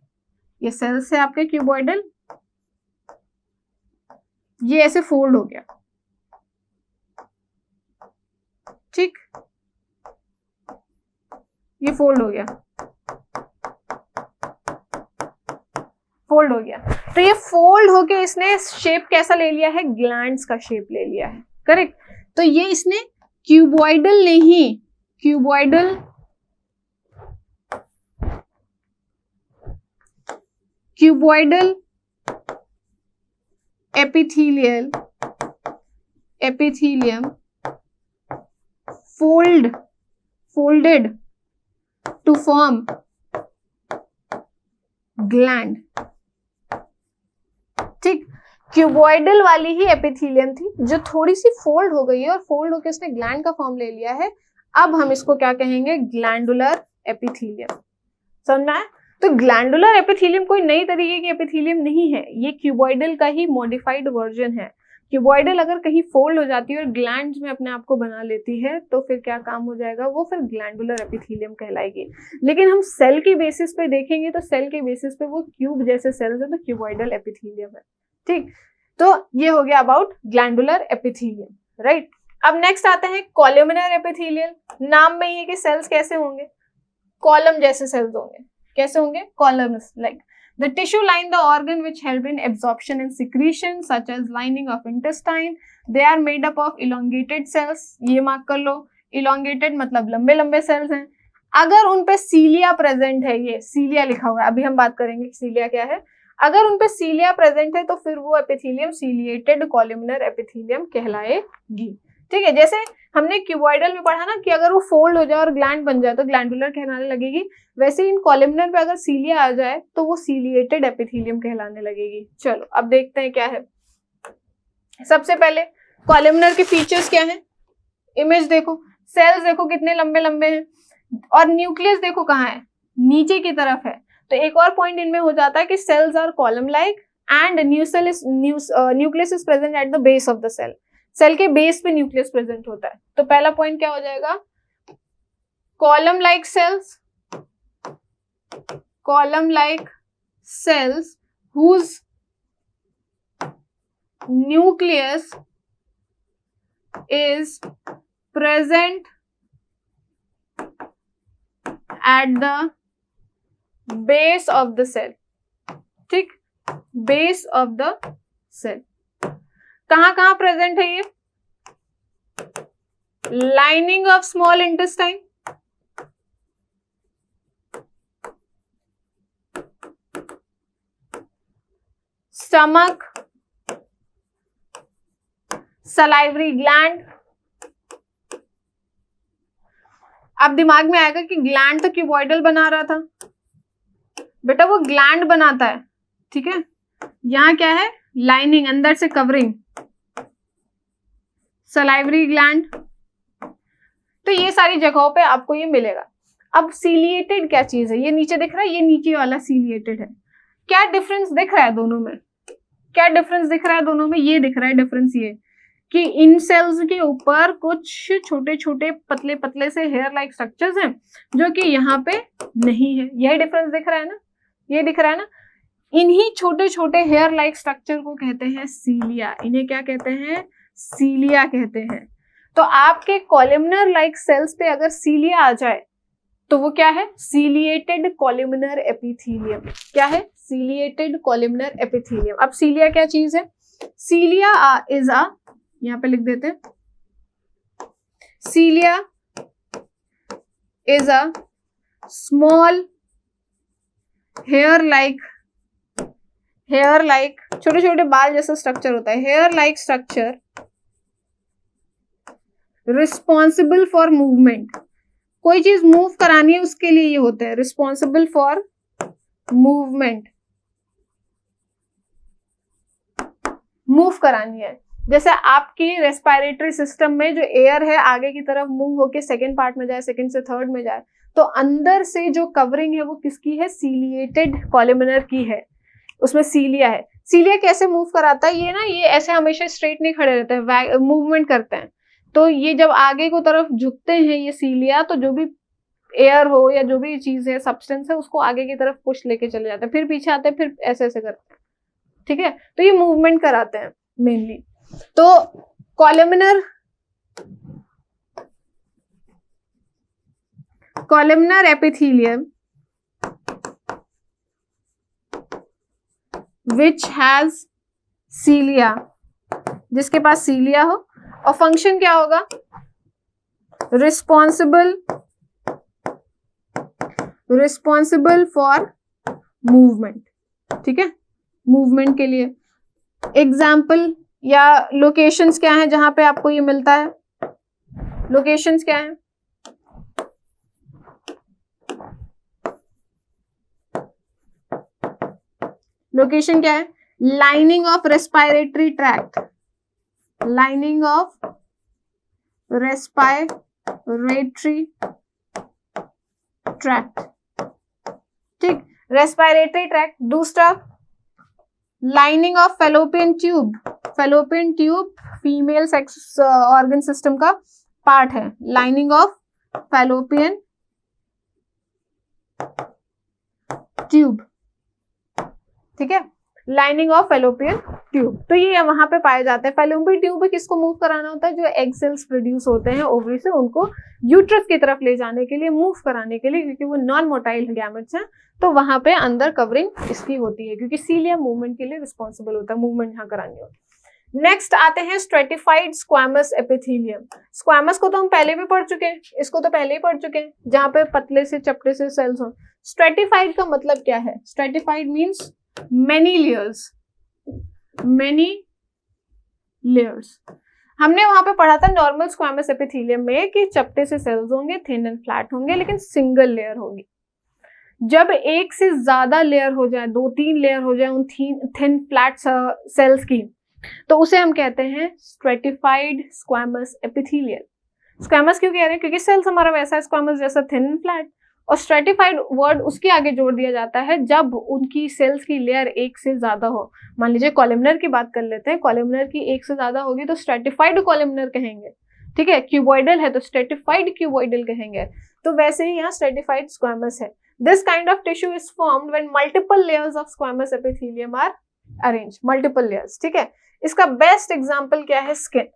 ये सेल्स है आपके क्यूबॉइडल, ये ऐसे फोल्ड हो गया, ठीक, ये फोल्ड हो गया, फोल्ड हो गया। तो ये फोल्ड होके इसने शेप कैसा ले लिया है? ग्लैंड्स का शेप ले लिया है, करेक्ट। तो ये इसने क्यूबॉइडल नहीं, cuboidal epithelium folded to form gland, ठीक। क्यूबॉइडल वाली ही एपिथेलियम थी जो थोड़ी सी फोल्ड हो गई है और फोल्ड होकर इसने ग्लैंड का फॉर्म ले लिया है। अब हम इसको क्या कहेंगे? Glandular epithelium. समझना है? तो ग्लैंडुलर एपिथेलियम कोई नई तरीके की एपिथेलियम नहीं है, ये क्यूबॉइडल का ही मॉडिफाइड वर्जन है। क्यूबॉइडल अगर कहीं फोल्ड हो जाती है और ग्लैंड्स में अपने आप को बना लेती है तो फिर क्या काम हो जाएगा? वो फिर ग्लैंडुलर एपिथेलियम कहलाएगी। लेकिन हम सेल के बेसिस पे देखेंगे तो सेल के बेसिस पे वो क्यूब जैसे सेल्स है, तो क्यूबॉइडल एपिथेलियम है, ठीक। तो ये हो गया अबाउट ग्लैंडुलर एपिथेलियम, राइट। अब नेक्स्ट आते हैं कॉलमनर एपिथेलियल। नाम में ये कि सेल्स कैसे होंगे? कॉलम जैसे सेल्स होंगे। कैसे होंगे? Columns, like the tissue line the organ which help in absorption and secretion such as lining of intestine. They are made up of elongated cells. ये मार्क कर लो, elongated मतलब लंबे लंबे सेल्स हैं। अगर उन पे सीलिया प्रेजेंट है, ये सीलिया लिखा हुआ है, अभी हम बात करेंगे सीलिया क्या है। अगर उन पे सीलिया प्रेजेंट है तो फिर वो एपिथेलियम सीलिएटेड कॉलमनर एपिथेलियम कहलाएगी, ठीक है। जैसे हमने क्यूबॉइडल में पढ़ा ना कि अगर वो फोल्ड हो जाए और ग्लैंड बन जाए तो ग्लैंडुलर कहलाने लगेगी, वैसे इन कॉलमनर पे अगर सीलिया आ जाए तो वो सीलिएटेड एपिथेलियम कहलाने लगेगी। चलो अब देखते हैं क्या है। सबसे पहले कॉलमनर के फीचर्स क्या हैं? इमेज देखो, सेल्स देखो कितने लंबे लंबे हैं, और न्यूक्लियस देखो कहाँ है? नीचे की तरफ है। तो एक और पॉइंट इनमें हो जाता है कि cells are column like and nucleus is present at the base of the cell. Cell के बेस पे न्यूक्लियस प्रेजेंट होता है। तो पहला पॉइंट क्या हो जाएगा? Column like cells, column like cells whose nucleus is present at the base of the cell, ठीक, base of the cell। कहाँ प्रेजेंट है ये? Lining of small intestine, stomach, salivary gland. अब दिमाग में आएगा कि ग्लैंड तो क्यूबॉइडल बना रहा था, बेटा वो ग्लैंड बनाता है, ठीक है। यहाँ क्या है, लाइनिंग, अंदर से कवरिंग, सलाइवरी ग्लैंड। तो ये सारी जगहों पे आपको ये मिलेगा। अब सीलिएटेड क्या चीज है, ये नीचे दिख रहा है, ये नीचे वाला सीलिएटेड है। क्या डिफरेंस दिख रहा है दोनों में, क्या डिफरेंस दिख रहा है दोनों में, ये दिख रहा है डिफरेंस, ये कि इन सेल्स के ऊपर कुछ छोटे छोटे पतले पतले से हेयर लाइक स्ट्रक्चर्स हैं जो कि यहाँ पे नहीं है। यही डिफरेंस दिख रहा है ना, ये दिख रहा है ना। इन्हीं छोटे छोटे हेयर लाइक स्ट्रक्चर को कहते हैं सीलिया। इन्हें क्या कहते हैं, सीलिया कहते हैं। तो आपके कॉलमनर लाइक सेल्स पे अगर सीलिया आ जाए तो वो क्या है, सीलिएटेड कॉलमनर एपिथेलियम। क्या है, सीलिएटेड कॉलमनर एपिथेलियम। अब सीलिया क्या चीज है, सीलिया इज अ, यहां पे लिख देते हैं, cilia is a small hair like छोटे छोटे बाल जैसा स्ट्रक्चर होता है, hair like structure responsible for movement. कोई चीज मूव करानी है उसके लिए ये होता है, रिस्पॉन्सिबल फॉर मूवमेंट, मूव करानी है। जैसे आपकी रेस्पिरेटरी सिस्टम में जो एयर है आगे की तरफ मूव होके सेकेंड पार्ट में जाए, सेकेंड से थर्ड में जाए, तो अंदर से जो कवरिंग है वो किसकी है, सीलिएटेड कॉलमनर की है, उसमें सीलिया है। सीलिया कैसे मूव कराता है, ये ना, ये ऐसे हमेशा स्ट्रेट नहीं खड़े रहते हैं, मूवमेंट करते हैं। तो ये जब आगे को तरफ झुकते हैं ये सीलिया, तो जो भी एयर हो या जो भी चीज है, सब्सटेंस है, उसको आगे की तरफ पुश लेके चले जाते हैं, फिर पीछे आते हैं, फिर ऐसे ऐसे करते हैं, ठीक है। तो ये मूवमेंट कराते हैं मेनली। तो कॉलमनर एपिथेलियम विच हैज सीलिया, जिसके पास सीलिया हो, और फंक्शन क्या होगा, रिस्पॉन्सिबल फॉर मूवमेंट, ठीक है, मूवमेंट के लिए। एग्जाम्पल या लोकेशंस क्या है जहां पे आपको ये मिलता है, लोकेशंस क्या है, लोकेशन क्या है, lining of respiratory tract, lining of respiratory tract, ठीक, रेस्पिरेटरी ट्रैक्ट। दूसरा, lining of fallopian tube, fallopian tube female sex organ system का पार्ट है, लाइनिंग ऑफ फेलोपियन ट्यूब, ठीक है, लाइनिंग ऑफ फेलोपियन ट्यूब। तो ये वहां पे पाए जाते हैं। फेलोपियन ट्यूब में किसको मूव कराना होता है, जो एग सेल्स प्रोड्यूस होते हैं ओवरी से, उनको यूट्रस की तरफ ले जाने के लिए, मूव कराने के लिए, क्योंकि वो नॉन मोटाइल गैमेट्स हैं, तो वहां पे अंदर कवरिंग इसकी होती है, क्योंकि सीलिया मूवमेंट के लिए रिस्पॉन्सिबल होता है, मूवमेंट यहाँ करानी होती है। नेक्स्ट आते हैं स्ट्रेटिफाइड स्क्वैमस एपिथेलियम। स्क्वैमस को तो हम पहले भी पढ़ चुके हैं, इसको तो पहले ही पढ़ चुके हैं, जहां पे पतले से चपटे से सेल्स हो। स्ट्रेटिफाइड का मतलब क्या है, stratified means many layers, many layers। हमने वहां पे पढ़ा था नॉर्मल स्क्वैमस एपिथेलियम में कि चपटे से सेल्स होंगे, थिन एंड फ्लैट होंगे, लेकिन सिंगल लेयर होगी। जब एक से ज्यादा लेयर हो जाए, 2-3 लेयर हो जाए उन थिन फ्लैट सेल्स की, तो उसे हम कहते हैं स्ट्रेटिफाइड स्क्वैमस एपिथेलियम। स्क्वैमस क्यों कह रहे हैं, क्योंकि सेल्स हमारा वैसा है स्क्वैमस जैसा, थिन एंड फ्लैट, और स्ट्रेटिफाइड वर्ड उसके आगे जोड़ दिया जाता है जब उनकी सेल्स की लेयर एक से ज्यादा हो। मान लीजिए कॉलमनर की बात कर लेते हैं, कॉलमनर की एक से ज्यादा होगी तो स्ट्रेटिफाइड कॉलमनर कहेंगे, ठीक है। क्यूबॉइडल है तो स्ट्रेटिफाइड क्यूबॉइडल कहेंगे। तो वैसे ही यहाँ स्ट्रेटिफाइड स्क्वैमस है। This kind of tissue is formed when multiple layers of squamous epithelium are arranged, multiple layers, ठीक है। इसका बेस्ट एग्जांपल क्या है, स्किन।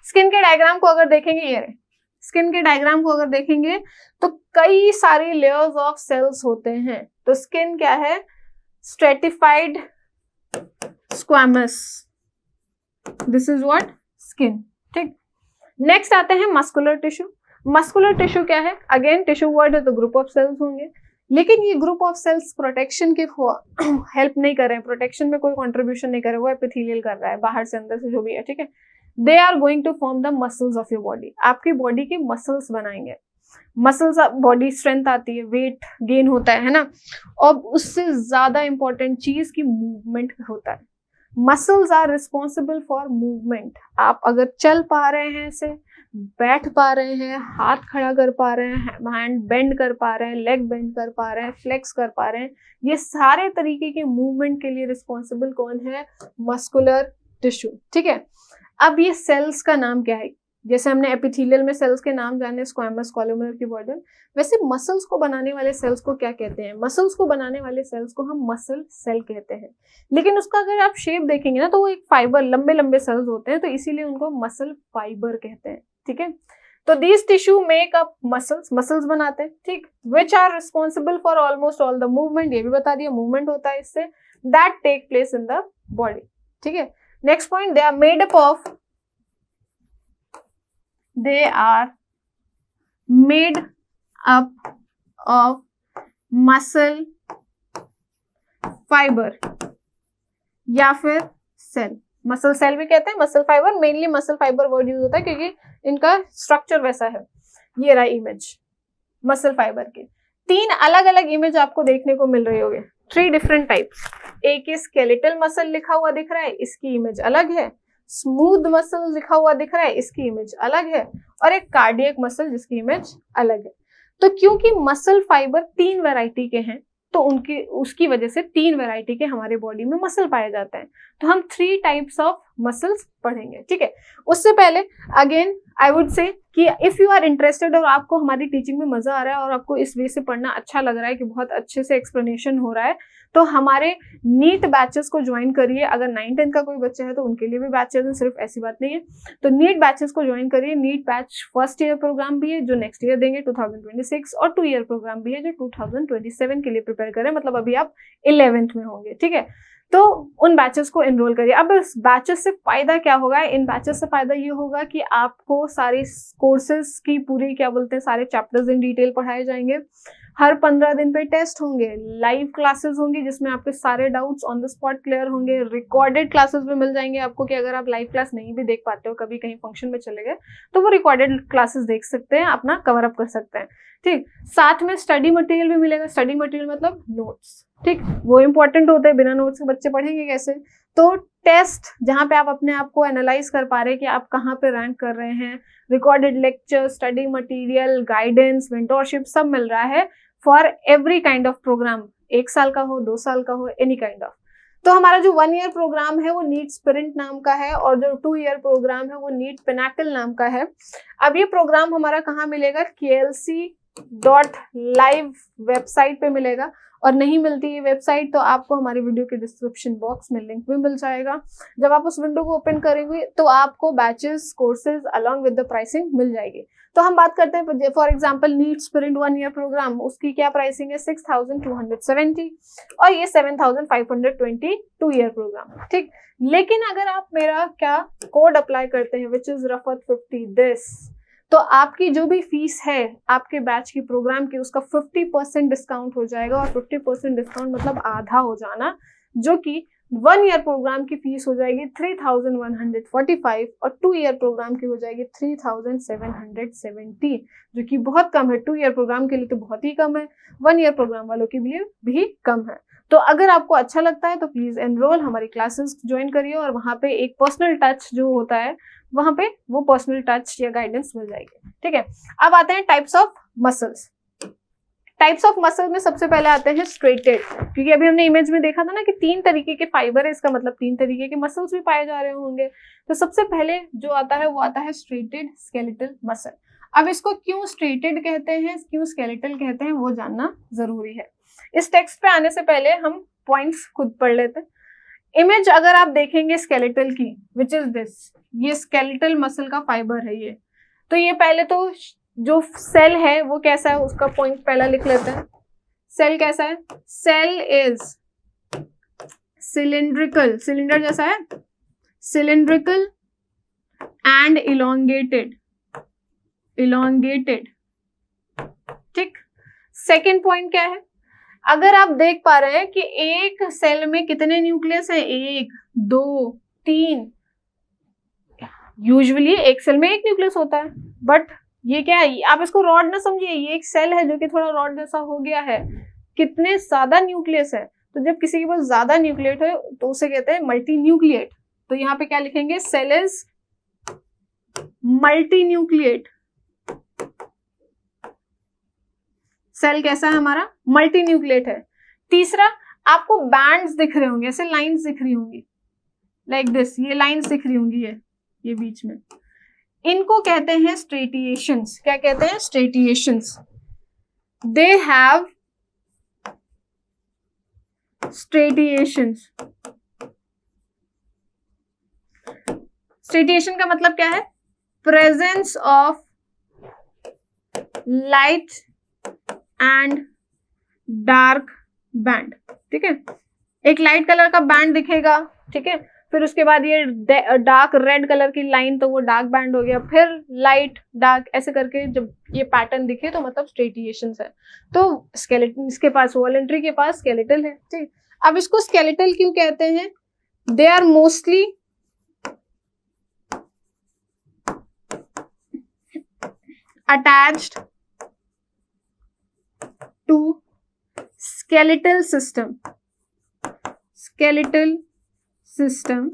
स्किन के डायग्राम को अगर देखेंगे, ये स्किन के डायग्राम को अगर देखेंगे तो कई सारी लेयर्स ऑफ सेल्स होते हैं। तो स्किन क्या है, stratified squamous, this is what skin, ठीक। नेक्स्ट आते हैं मस्कुलर टिश्यू। मस्कुलर टिश्यू क्या है, अगेन टिश्यू वर्ड है तो ग्रुप ऑफ सेल्स होंगे, लेकिन ये ग्रुप ऑफ सेल्स प्रोटेक्शन के हेल्प नहीं कर रहे हैं, प्रोटेक्शन में कोई कंट्रीब्यूशन नहीं कर रहे, वो एपिथेलियल कर रहा है, बाहर से अंदर से जो भी है, ठीक है। They are going to form the muscles of your body, आपकी बॉडी के मसल्स बनाएंगे। मसल्स बॉडी स्ट्रेंथ आती है, वेट गेन होता है ना। और उससे ज्यादा इंपॉर्टेंट चीज की मूवमेंट होता है। Muscles are responsible for movement. आप अगर चल पा रहे हैं, ऐसे बैठ पा रहे हैं, हाथ खड़ा कर पा रहे हैं, हैंड बेंड कर पा रहे हैं, लेग बेंड कर पा रहे हैं, फ्लेक्स कर पा रहे हैं, ये सारे तरीके के मूवमेंट के लिए रिस्पॉन्सिबल कौन है? Muscular tissue. ठीक है, अब ये सेल्स का नाम क्या है? जैसे हमने एपिथेलियल में सेल्स के नाम जाने, स्क्वैमस, कोलुमनर की बॉर्डर, वैसे मसल्स को बनाने वाले सेल्स को क्या कहते हैं? मसल्स को बनाने वाले सेल्स को हम मसल सेल कहते हैं। लेकिन उसका अगर आप शेप देखेंगे ना तो वो एक फाइबर, लंबे लंबे सेल्स होते हैं, तो इसीलिए उनको मसल फाइबर कहते हैं। ठीक है, तो these tissue make up muscles, muscles बनाते हैं। ठीक, which are responsible for almost all the movement, ये भी बता दिया, मूवमेंट होता है इससे, that take place in the body. ठीक है, next point, they are made up of, they are made up of muscle fiber या फिर सेल। मसल सेल भी कहते हैं, muscle fibre, mainly muscle fibre word use होता है क्योंकि इनका स्ट्रक्चर वैसा है। ये रहा इमेज मसल फाइबर के। 3 अलग अलग इमेज आपको देखने को मिल रही होगी, 3 डिफरेंट टाइप्स। एक स्केलेटल मसल लिखा हुआ दिख रहा है, इसकी इमेज अलग है। स्मूथ मसल लिखा हुआ दिख रहा है, इसकी इमेज अलग है। और एक कार्डियक मसल जिसकी इमेज अलग है। तो क्योंकि मसल फाइबर 3 वैरायटी के हैं, तो उसकी वजह से 3 वैरायटी के हमारे बॉडी में मसल पाए जाते हैं। तो हम 3 टाइप्स ऑफ मसल्स पढ़ेंगे। ठीक है, उससे पहले अगेन आई वुड से कि इफ यू आर इंटरेस्टेड और आपको हमारी टीचिंग में मजा आ रहा है और आपको इस वे से पढ़ना अच्छा लग रहा है कि बहुत अच्छे से एक्सप्लेनेशन हो रहा है, तो हमारे नीट बैचेस को ज्वाइन करिए। अगर 9th-10th का कोई बच्चा है तो उनके लिए भी बैचेस हैं, सिर्फ ऐसी बात नहीं है। तो नीट बैचेस को ज्वाइन करिए। NEET batch first year programme भी है जो नेक्स्ट ईयर देंगे 2026, और 2 ईयर प्रोग्राम भी है जो 2027 के लिए प्रिपेयर करें, मतलब अभी आप 11th में होंगे। ठीक है, तो उन बैचेस को एनरोल करिए। अब इस बैचेस से फायदा क्या होगा? इन बैचेस से फायदा ये होगा कि आपको सारे कोर्सेज की पूरी क्या बोलते हैं, सारे चैप्टर्स इन डिटेल पढ़ाए जाएंगे। हर 15 दिन पे टेस्ट होंगे, लाइव क्लासेस होंगी जिसमें आपके सारे doubts on the spot clear होंगे। रिकॉर्डेड क्लासेस भी मिल जाएंगे आपको कि अगर आप लाइव क्लास नहीं भी देख पाते हो, कभी कहीं फंक्शन में चले गए, तो वो रिकॉर्डेड क्लासेस देख सकते हैं, अपना कवर अप कर सकते हैं। ठीक, साथ में स्टडी मटेरियल भी मिलेगा। स्टडी मटेरियल मतलब नोट्स। ठीक, वो इंपॉर्टेंट होते हैं, बिना नोट्स के बच्चे पढ़ेंगे कैसे? तो टेस्ट जहाँ पे आप अपने आप को एनालाइज कर पा रहे हैं कि आप कहाँ पे रैंक कर रहे हैं, recorded lecture, study material, guidance, mentorship सब मिल रहा है for every kind of program. 1 साल का हो, 2 साल का हो, एनी काइंड ऑफ। तो हमारा जो 1 ईयर प्रोग्राम है वो नीट स्पिरिट नाम का है, और जो 2 ईयर प्रोग्राम है वो नीट पिनाकल नाम का है। अब ये प्रोग्राम हमारा कहाँ मिलेगा? klc.live वेबसाइट पे मिलेगा, और नहीं मिलती ये वेबसाइट तो आपको हमारी वीडियो के डिस्क्रिप्शन बॉक्स में लिंक भी मिल जाएगा। जब आप उस विंडो को ओपन करेंगे तो आपको batches, courses along with the pricing मिल जाएगी। तो हम बात करते हैं for example NEET spirit 1 year program, उसकी क्या प्राइसिंग है? 6,270, और ये 7,520 2 ईयर प्रोग्राम। ठीक, लेकिन अगर आप मेरा क्या कोड अप्लाई करते हैं विच इज रफत 50 दिस, तो आपकी जो भी फीस है आपके बैच की प्रोग्राम की, उसका 50% डिस्काउंट हो जाएगा। और 50% डिस्काउंट मतलब आधा हो जाना, जो कि 1 ईयर प्रोग्राम की फीस हो जाएगी 3,145, और 2 ईयर प्रोग्राम की हो जाएगी 3,770, जो कि बहुत कम है। 2 ईयर प्रोग्राम के लिए तो बहुत ही कम है, 1 ईयर प्रोग्राम वालों के लिए भी कम है। तो अगर आपको अच्छा लगता है तो प्लीज एनरोल, हमारी क्लासेस ज्वाइन करिए, और वहाँ पे एक पर्सनल टच जो होता है, वहाँ पे वो पर्सनल टच या गाइडेंस मिल जाएगी। ठीक है, अब आते हैं types of muscles. Types of muscle में सबसे पहले आते हैं स्ट्रेटेड, क्योंकि अभी हमने इमेज में देखा था ना कि 3 तरीके के फाइबर है, इसका मतलब 3 तरीके के मसल्स भी पाए जा रहे होंगे। तो सबसे पहले जो आता है वो आता है स्ट्रेटेड स्केलेटल मसल। अब इसको क्यों स्ट्रेटेड कहते हैं, क्यों स्केलेटल कहते हैं, वो जानना जरूरी है। इस टेक्स्ट पे आने से पहले हम पॉइंट्स खुद पढ़ लेते हैं। इमेज अगर आप देखेंगे स्केलेटल की, विच इज दिस, ये स्केलेटल मसल का फाइबर है ये। तो ये पहले तो जो सेल है वो कैसा है, उसका पॉइंट पहला लिख लेते हैं। सेल कैसा है? सेल इज सिलिंड्रिकल, सिलिंडर जैसा है, सिलिंड्रिकल एंड इलोंगेटेड, इलोंगेटेड। ठीक, सेकेंड पॉइंट क्या है? अगर आप देख पा रहे हैं कि एक सेल में कितने न्यूक्लियस है, 1, 2, 3। यूजुअली एक सेल में एक न्यूक्लियस होता है, बट ये क्या है, आप इसको रॉड ना समझिए, ये एक सेल है जो कि थोड़ा रॉड जैसा हो गया है। कितने ज्यादा न्यूक्लियस है, तो जब किसी के पास ज्यादा न्यूक्लिएट है तो उसे कहते हैं मल्टी न्यूक्लिएट। तो यहाँ पे क्या लिखेंगे, cell is multinucleate. Cell कैसा है हमारा, मल्टी न्यूक्लिएट है। तीसरा, आपको बैंड्स दिख रहे होंगे, ऐसे लाइंस दिख रही होंगी लाइक दिस, ये लाइंस दिख रही होंगी, ये बीच में, इनको कहते हैं स्ट्रेटिएशंस। क्या कहते हैं, स्ट्रेटिएशंस। They have स्ट्रेटिएशंस। स्ट्रेटिएशन का मतलब क्या है, presence of light and dark band. ठीक है, एक लाइट कलर का बैंड दिखेगा, ठीक है, फिर उसके बाद ये डार्क रेड कलर की लाइन, तो वो डार्क बैंड हो गया, फिर लाइट डार्क, ऐसे करके जब ये पैटर्न दिखे तो मतलब स्ट्रेटिएशंस है। तो स्केलेटन, इसके पास वॉलेंट्री के पास स्केलेटल है। ठीक, अब इसको स्केलेटल क्यों कहते हैं, they are mostly attached to skeletal system, skeletal system,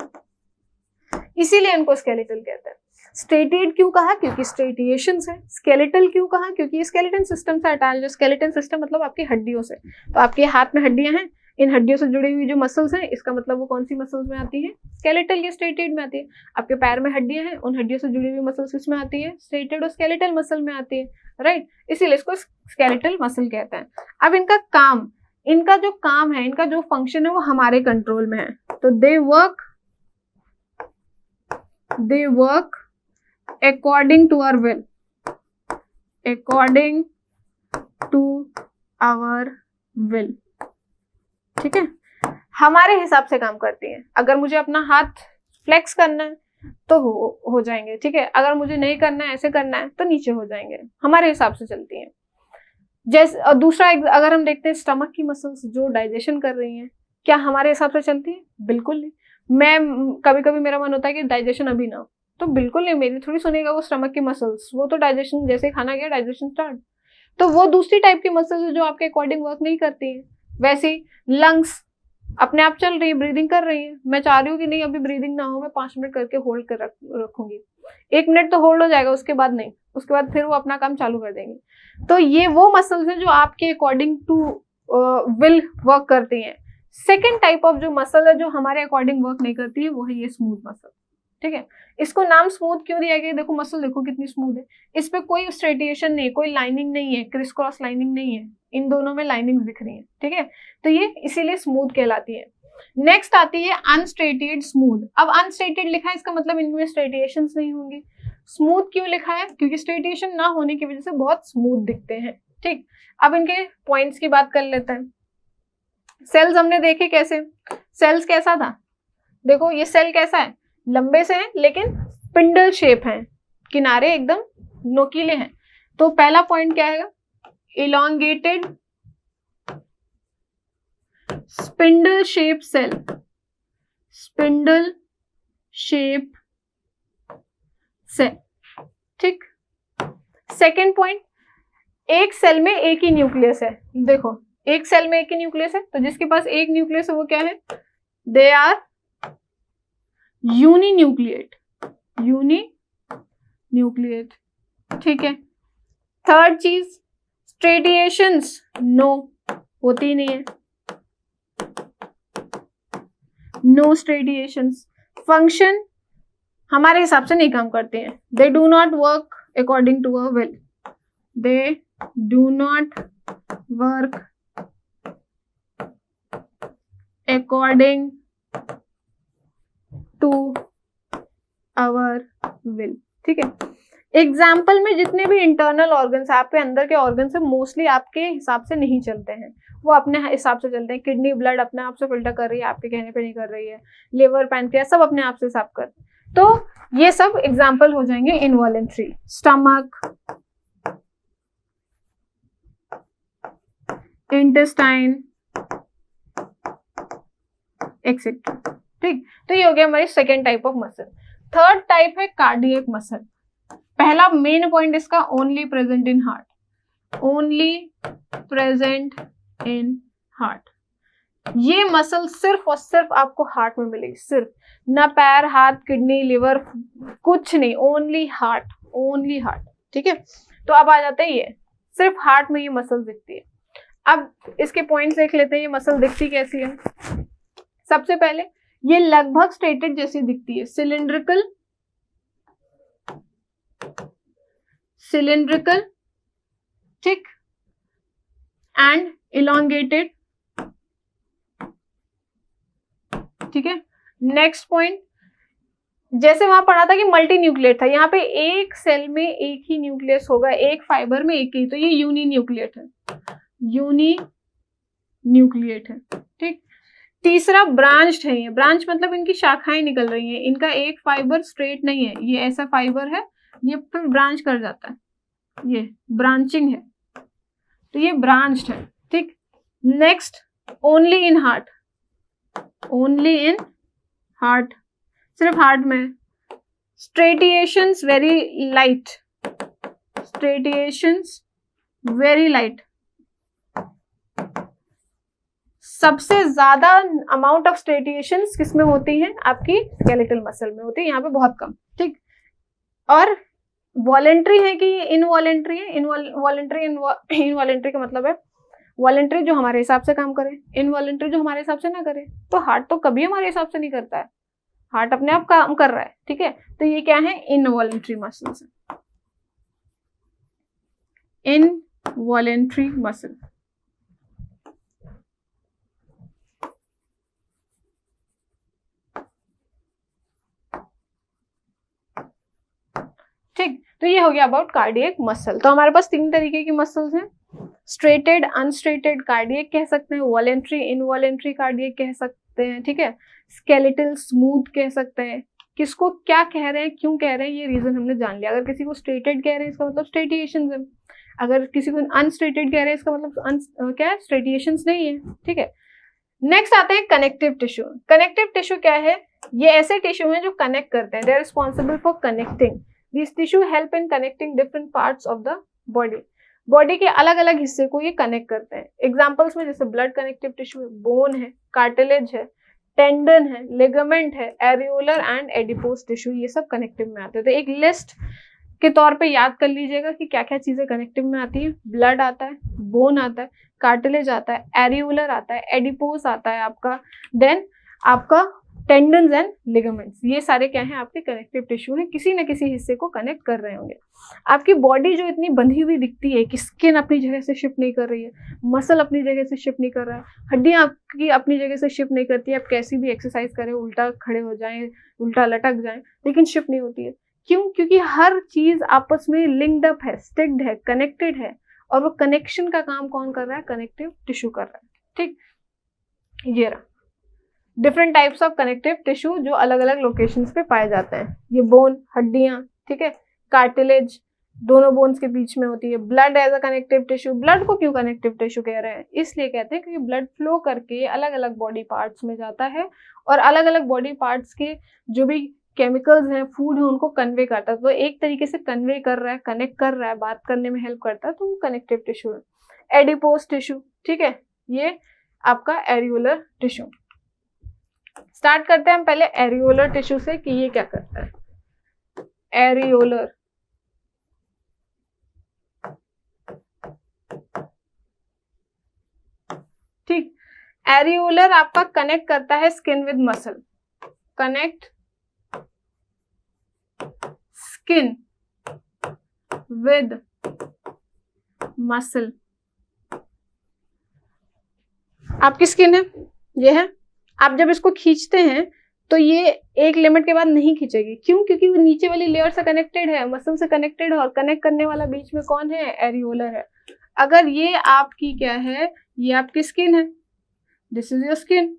इसीलिए इनको skeletal कहते हैं। स्ट्रेटेड क्यों कहा, क्योंकि स्ट्रेटिएशंस है। स्केलेटल क्यों कहा, क्योंकि स्केलेटन सिस्टम से अटैच है। स्केलेटन सिस्टम मतलब आपकी हड्डियों से, तो आपके हाथ में हड्डियां हैं, इन हड्डियों से जुड़ी हुई जो मसल्स हैं, इसका मतलब वो कौन सी मसल्स में आती है, स्केलेटल या स्ट्रेटेड में आती है। आपके पैर में हड्डियां हैं, उन हड्डियों से जुड़ी हुई मसल्स किसमें आती है, स्ट्रेटेड और स्केलेटल मसल में आती है, राइट, इसीलिए इसको स्केलेटल मसल कहते हैं। अब इनका काम, इनका जो काम है, इनका जो फंक्शन है वो हमारे कंट्रोल में है। तो they work according to our will, according to our will। ठीक है, हमारे हिसाब से काम करती है। अगर मुझे अपना हाथ फ्लेक्स करना है तो हो जाएंगे, ठीक है, अगर मुझे नहीं करना है, ऐसे करना है, तो नीचे हो जाएंगे, हमारे हिसाब से चलती हैं। जैसे दूसरा, अगर हम देखते हैं स्टमक की मसल्स जो डाइजेशन कर रही हैं, क्या हमारे हिसाब से चलती है, बिल्कुल नहीं। मैं कभी कभी मेरा मन होता है कि डाइजेशन अभी ना हो, तो बिल्कुल नहीं, मेरी थोड़ी सुनेगा वो स्टमक की मसल्स, वो तो डाइजेशन, जैसे खाना गया डाइजेशन स्टार्ट, तो वो दूसरी टाइप की मसल्स जो आपके अकॉर्डिंग वर्क नहीं करती है। वैसे ही लंग्स अपने आप चल रही है, ब्रीदिंग कर रही है, मैं चाह रही हूँ कि नहीं अभी ब्रीदिंग ना हो, मैं 5 मिनट करके होल्ड कर रखूंगी, 1 मिनट तो होल्ड हो जाएगा, उसके बाद नहीं, उसके बाद फिर वो अपना काम चालू कर देंगे। तो ये वो मसल्स हैं जो आपके अकॉर्डिंग टू विल वर्क करती हैं। सेकेंड टाइप ऑफ जो मसल है जो हमारे अकॉर्डिंग वर्क नहीं करती है, वो है ये स्मूथ मसल। ठीक है, इसको नाम स्मूथ क्यों दिया गया, देखो मसल देखो कितनी स्मूथ है, इस पे कोई स्ट्रेटिएशन नहीं है, कोई लाइनिंग नहीं है, क्रिस क्रॉस लाइनिंग नहीं है, इन दोनों में लाइनिंग दिख रही है। ठीक है, तो ये इसीलिए स्मूथ कहलाती है। नेक्स्ट आती है अनस्ट्रेटेड स्मूथ। अब अनस्ट्रेटेड लिखा है, इसका मतलब इनमें स्ट्रेटिएशंस नहीं होंगी। स्मूथ क्यों लिखा है, क्योंकि स्ट्रेटिएशन ना होने की वजह से बहुत स्मूथ दिखते हैं। ठीक, अब इनके पॉइंट्स की बात कर लेते हैं। सेल्स हमने देखे कैसे, सेल्स कैसा था, देखो ये सेल कैसा है, लंबे से हैं लेकिन स्पिंडल शेप है, किनारे एकदम नोकीले हैं। तो पहला पॉइंट क्या है, elongated spindle shape cell, spindle shape cell. ठीक, सेकेंड पॉइंट, एक सेल में एक ही न्यूक्लियस है। देखो एक सेल में एक ही न्यूक्लियस है, तो जिसके पास एक न्यूक्लियस है वो क्या है, दे आर यूनिन्यूक्लिएट, यूनिन्यूक्लिएट। ठीक है, थर्ड चीज, स्ट्रेटिएशंस नो, होती नहीं है, नो स्ट्रेटिएशंस। फंक्शन हमारे हिसाब से नहीं काम करते हैं, they do not work according to our will, they do not work according to our will. ठीक है, एग्जाम्पल में जितने भी इंटरनल ऑर्गन्स है, आपके अंदर के ऑर्गन्स है, मोस्टली आपके हिसाब से नहीं चलते हैं, वो अपने हिसाब से चलते हैं। किडनी ब्लड अपने आप से फिल्टर कर रही है, आपके कहने पे नहीं कर रही है, लिवर पैनक्रियास सब अपने आप से साफ कर, तो ये सब एग्जाम्पल हो जाएंगे इनवॉलेंट्री। Stomach, intestine etcetera. ठीक, तो ये हो गया हमारी second type of muscle. Third type है कार्डियक मसल। पहला मेन पॉइंट इसका only present in heart, only present in heart. ये मसल सिर्फ और सिर्फ आपको हार्ट में मिलेगी, सिर्फ, ना पैर, हाथ, किडनी, लिवर, कुछ नहीं, ओनली हार्ट, ओनली हार्ट। ठीक है, तो अब आ जाते हैं ये सिर्फ हार्ट में ये मसल दिखती है। अब इसके पॉइंट्स देख लेते हैं, ये मसल दिखती कैसी है। सबसे पहले ये लगभग स्ट्रेटेड जैसी दिखती है, सिलिंड्रिकल, सिलिंड्रिकल, ठीक, एंड इलॉन्गेटेड। ठीक है, नेक्स्ट पॉइंट, जैसे वहां पढ़ा था कि मल्टी न्यूक्लिएट था, यहाँ पे एक सेल में एक ही न्यूक्लियस होगा, एक फाइबर में एक ही, तो ये यूनी न्यूक्लिएट है, यूनी न्यूक्लिएट है। ठीक, तीसरा ब्रांच्ड है, ये ब्रांच मतलब इनकी शाखाएं निकल रही हैं, इनका एक फाइबर स्ट्रेट नहीं है, ये ऐसा फाइबर है, ये फिर ब्रांच कर जाता है, ये ब्रांचिंग है, तो ये ब्रांच्ड है। ठीक, next, only in heart, only in heart, सिर्फ हार्ट में। स्ट्रेटिएशंस वेरी लाइट, स्ट्रेटिएशंस वेरी लाइट, सबसे ज्यादा अमाउंट ऑफ स्ट्रेटिएशंस किसमें होती हैं, आपकी स्केलेटल मसल में होती है, यहाँ पे बहुत कम। ठीक, और वॉलेंट्री है कि इनवॉलेंट्री है, इनवॉलेंट्री, इनवॉलेंट्री का मतलब है वॉलेंट्री जो हमारे हिसाब से काम करे, इनवॉलेंट्री जो हमारे हिसाब से ना करे। तो हार्ट तो कभी हमारे हिसाब से नहीं करता है, हार्ट अपने आप काम कर रहा है। ठीक है, तो ये क्या है, इनवॉलेंट्री मसल्स, इनवॉलेंट्री मसल। ठीक, तो ये हो गया अबाउट कार्डियक मसल। तो हमारे पास तीन तरीके की मसल्स हैं, स्ट्रेटेड, अनस्ट्रेटेड कार्डियक कह सकते हैं, वॉलेंट्री, इनवॉलेंट्री कार्डियक कह सकते हैं। ठीक है, स्केलेटल, स्मूथ कह सकते हैं। किसको क्या कह रहे हैं, क्यों कह रहे हैं, ये रीजन हमने जान लिया। अगर किसी को स्ट्रेटेड कह रहे हैं इसका मतलब स्ट्रेटिएशंस है, अगर किसी को अनस्ट्रेटेड कह रहे हैं इसका मतलब क्या है, स्ट्रेटिएशंस नहीं है। ठीक है, नेक्स्ट आते हैं कनेक्टिव टिश्यू। कनेक्टिव टिश्यू क्या है, ये ऐसे टिश्यू हैं जो कनेक्ट करते हैं, they are responsible for connecting. This tissue help in connecting different parts of the body, body के अलग अलग हिस्से को ये कनेक्ट करते हैं। एग्जांपल्स में जैसे ब्लड कनेक्टिव टिश्यू, बोन है, कार्टिलेज है, टेंडन है, लिगामेंट है, एरियोलर एंड एडिपोज टिश्यू, ये सब कनेक्टिव में आते हैं। तो एक लिस्ट के तौर पे याद कर लीजिएगा कि क्या क्या चीजें कनेक्टिव में आती है। ब्लड आता है, बोन आता है, कार्टिलेज आता है, एरियोलर आता है, एडिपोज आता है आपका, देन आपका टेंडन्स एंड लिगामेंट्स, ये सारे क्या हैं, आपके कनेक्टिव टिश्यू हैं, किसी न किसी हिस्से को कनेक्ट कर रहे होंगे। आपकी बॉडी जो इतनी बंधी हुई दिखती है कि स्किन अपनी जगह से शिफ्ट नहीं कर रही है, मसल अपनी जगह से शिफ्ट नहीं कर रहा है, हड्डियां आपकी अपनी जगह से शिफ्ट नहीं करती है, आप कैसी भी एक्सरसाइज करें, उल्टा खड़े हो जाएं, उल्टा लटक जाएं, लेकिन शिफ्ट नहीं होती है। क्यों? क्योंकि हर चीज आपस में लिंक्ड अप है, स्टिक्ड है, कनेक्टेड है, और वो कनेक्शन का काम कौन कर रहा है, कनेक्टिव टिश्यू कर रहा है। ठीक, ये रहा different types of connective tissue जो अलग अलग लोकेशंस पे पाए जाते हैं। ये बोन, हड्डियां, ठीक है, कार्टिलेज, दोनों बोन्स के बीच में होती है। Blood as a connective tissue, blood को क्यों कनेक्टिव टिश्यू कह रहे हैं, इसलिए कहते हैं क्योंकि ब्लड फ्लो करके अलग अलग बॉडी पार्ट्स में जाता है और अलग अलग बॉडी पार्ट्स के जो भी केमिकल्स हैं, फूड है, उनको कन्वे करता है। तो एक तरीके से कन्वे कर रहा है, कनेक्ट कर रहा है, बात करने में हेल्प करता है, तो वो कनेक्टिव टिश्यू है। एडिपोज टिश्यू, ठीक है, ये आपका एरियोलर टिश्यू। स्टार्ट करते हैं हम पहले एरियोलर टिश्यू से कि ये क्या करता है। एरियोलर, ठीक, एरियोलर आपका कनेक्ट करता है skin with muscle, connect skin with muscle. आपकी स्किन है, ये है, आप जब इसको खींचते हैं तो ये एक लिमिट के बाद नहीं खींचेगी। क्यों? क्योंकि वो नीचे वाली लेयर से कनेक्टेड है, मसल से कनेक्टेड है, और कनेक्ट करने वाला बीच में कौन है, एरियोलर है। अगर ये आपकी क्या है, ये आपकी स्किन है, दिस इज योर स्किन,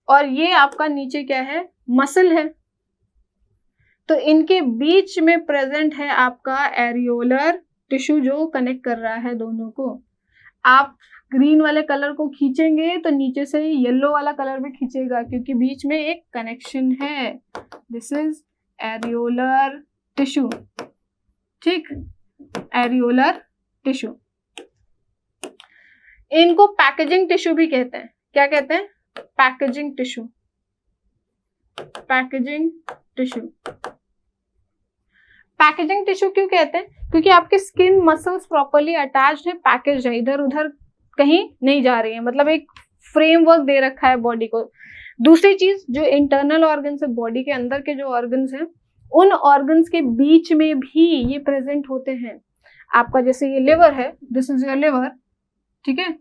और ये आपका नीचे क्या है, मसल है, तो इनके बीच में प्रेजेंट है आपका एरियोलर टिश्यू जो कनेक्ट कर रहा है दोनों को। आप ग्रीन वाले कलर को खींचेंगे तो नीचे से येलो वाला कलर भी खींचेगा, क्योंकि बीच में एक कनेक्शन है। This is areolar tissue. ठीक, एरियोलर टिश्यू। इनको पैकेजिंग टिश्यू भी कहते हैं। क्या कहते हैं? Packaging tissue. Packaging tissue. Packaging tissue क्यों कहते हैं? क्योंकि आपके स्किन मसल्स प्रॉपर्ली अटैच्ड है, पैकेज है, इधर उधर कहीं नहीं जा रही है, मतलब एक फ्रेमवर्क दे रखा है बॉडी को। दूसरी चीज, जो इंटरनल ऑर्गन्स है, बॉडी के अंदर के जो ऑर्गन्स हैं, उन ऑर्गन्स के बीच में भी ये प्रेजेंट होते हैं। आपका जैसे ये लिवर है, दिस इज योर लिवर, ठीक है।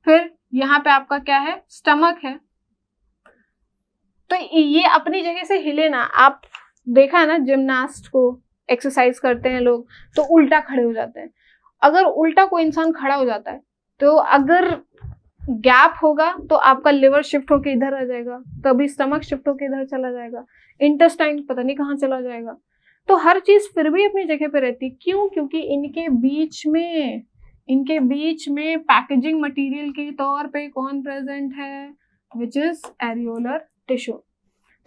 फिर यहाँ पे आपका क्या है? स्टमक है। तो ये अपनी जगह से हिले ना। आप देखा है ना जिमनास्ट को, एक्सरसाइज करते हैं लोग तो उल्टा खड़े हो जाते हैं। अगर उल्टा कोई इंसान खड़ा हो जाता है तो अगर गैप होगा तो आपका लिवर शिफ्ट होके इधर आ जाएगा, कभी स्टमक शिफ्ट होके इधर चला जाएगा, इंटेस्टाइन पता नहीं कहाँ चला जाएगा। तो हर चीज फिर भी अपनी जगह पे रहती। क्यों? क्योंकि इनके बीच में पैकेजिंग मटेरियल के तौर पे कौन प्रेजेंट है? Which is areolar tissue.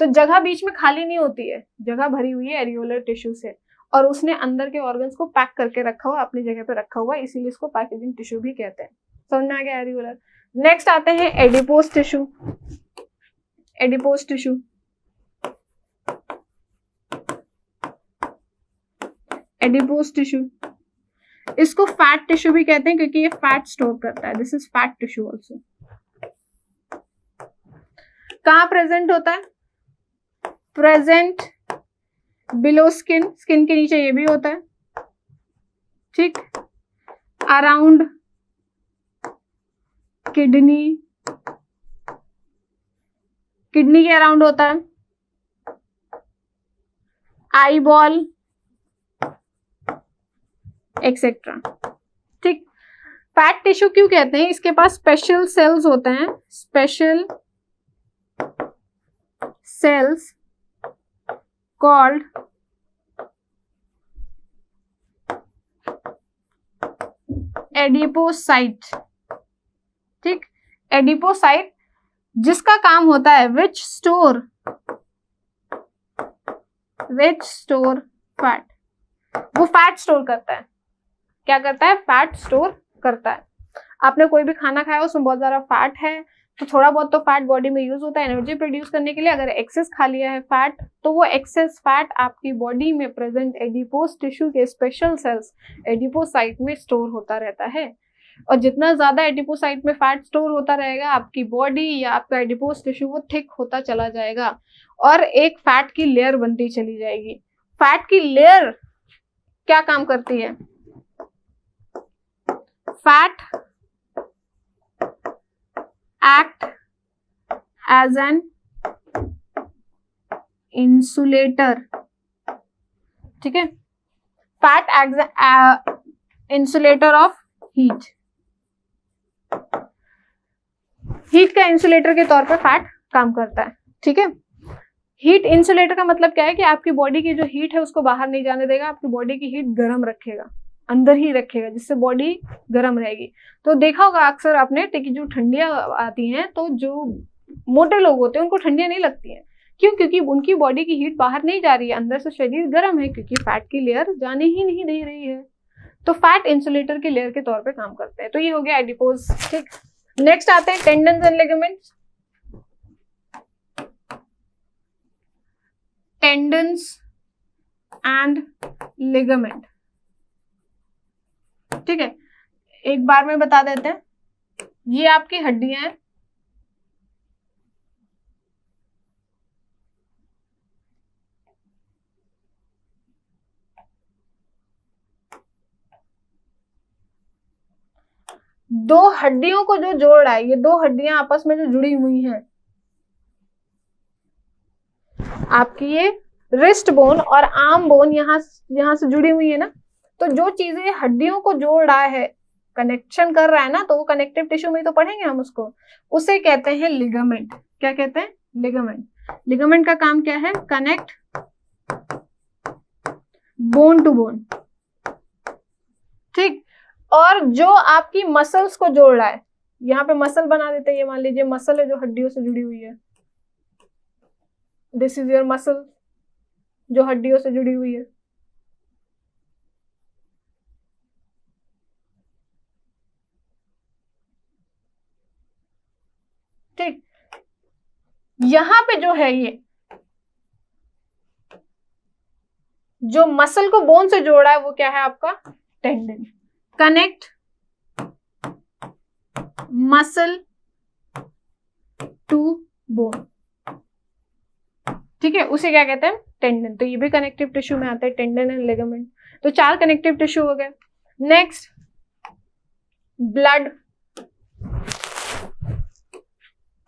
तो जगह बीच में खाली नहीं होती है, जगह भरी हुई है एरियोलर टिश्यू से, और उसने अंदर के ऑर्गन्स को पैक करके रखा हुआ, अपनी जगह पे रखा हुआ, इसीलिए इसको पैकेजिंग टिश्यू भी कहते हैं। समझ में आ गया एरियोलर। नेक्स्ट आते हैं adipose tissue. Adipose tissue, adipose tissue, इसको फैट टिश्यू भी कहते हैं क्योंकि ये फैट स्टोर करता है। This is fat tissue also. कहाँ प्रेजेंट होता है? प्रेजेंट बिलो स्किन, स्किन के नीचे ये भी होता है, ठीक। अराउंड किडनी, किडनी के अराउंड होता है, आई बॉल एक्सेट्रा, ठीक। फैट टिश्यू क्यों कहते हैं? इसके पास स्पेशल सेल्स होते हैं, स्पेशल सेल्स कॉल्ड एडिपोसाइट, ठीक। एडिपोसाइट जिसका काम होता है विच स्टोर फैट। वो फैट स्टोर करता है। क्या करता है? फैट स्टोर करता है। आपने कोई भी खाना खाया, उसमें बहुत ज्यादा फैट है, तो थोड़ा बहुत तो फैट बॉडी में यूज होता है एनर्जी प्रोड्यूस करने के लिए। अगर एक्सेस खा लिया है फैट, तो वो एक्सेस फैट आपकी बॉडी में प्रेजेंट एडिपोज टिश्यू के स्पेशल सेल्स एडिपोसाइट में स्टोर होता रहता है। और जितना ज्यादा एडिपोसाइट में फैट स्टोर होता रहेगा, आपकी बॉडी या आपका एडिपोज टिश्यू वो थिक होता चला जाएगा और एक फैट की लेयर बनती चली जाएगी। फैट की लेयर क्या काम करती है? Fat act as an insulator, ठीक है। Fat act insulator of heat. Heat का इंसुलेटर के तौर पर फैट काम करता है, ठीक है। हीट इंसुलेटर का मतलब क्या है? कि आपकी बॉडी की जो हीट है उसको बाहर नहीं जाने देगा, आपकी बॉडी की हीट गर्म रखेगा, अंदर ही रखेगा, जिससे बॉडी गर्म रहेगी। तो देखा होगा अक्सर आपने कि जो ठंडियां आती हैं तो जो मोटे लोग होते हैं उनको ठंडियां नहीं लगती हैं। क्यों? क्योंकि उनकी बॉडी की हीट बाहर नहीं जा रही है, अंदर से शरीर गर्म है, क्योंकि फैट की लेयर जाने ही नहीं दे रही है। तो फैट इंसुलेटर की लेयर के तौर पे काम करते हैं। तो ये हो गया एडिपोज, ठीक। नेक्स्ट आते हैं tendons and ligaments. Tendons and ligament, ठीक है। एक बार में बता देते हैं, ये आपकी हड्डियां हैं, दो हड्डियों को जो जोड़ रहा है, ये दो हड्डियां आपस में जो जुड़ी हुई हैं, आपकी ये रिस्ट बोन और आर्म बोन यहां से जुड़ी हुई है ना। तो जो चीजें हड्डियों को जोड़ रहा है, कनेक्शन कर रहा है ना, तो वो कनेक्टिव टिश्यू में तो पढ़ेंगे हम उसको, उसे कहते हैं लिगामेंट। क्या कहते हैं? लिगामेंट। लिगामेंट का काम क्या है? कनेक्ट बोन टू बोन, ठीक। और जो आपकी मसल्स को जोड़ रहा है, यहाँ पे मसल बना देते हैं, ये मान लीजिए मसल है जो हड्डियों से जुड़ी हुई है, दिस इज योर मसल जो हड्डियों से जुड़ी हुई है, यहां पे जो है ये जो मसल को बोन से जोड़ा है वो क्या है आपका? Tendon. Connect muscle to bone, ठीक है, उसे क्या कहते हैं? टेंडन। तो ये भी कनेक्टिव टिश्यू में आता है, टेंडन एंड लिगामेंट। तो 4 कनेक्टिव टिश्यू हो गए। Next blood.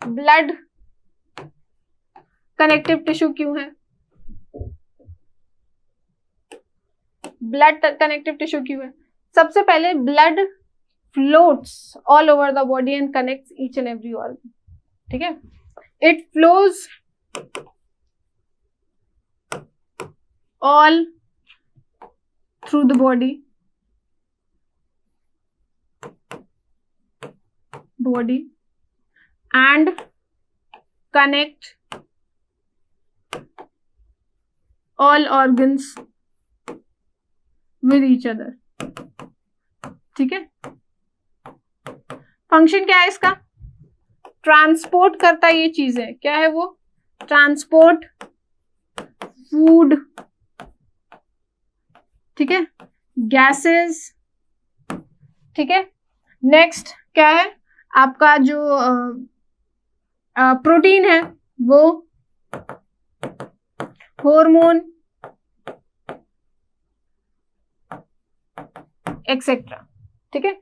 Blood connective tissue क्यों है? ब्लड कनेक्टिव टिश्यू क्यों है? सबसे पहले blood floats all over the body and connects each and every organ, ठीक है। It flows all through the body and connect all organs with each other, ठीक है। फंक्शन क्या है इसका? ट्रांसपोर्ट करता है ये चीजें। क्या है वो? ट्रांसपोर्ट फूड, ठीक है, गैसेस, ठीक है। नेक्स्ट क्या है आपका? जो प्रोटीन है वो हार्मोन एक्सेट्रा, ठीक है।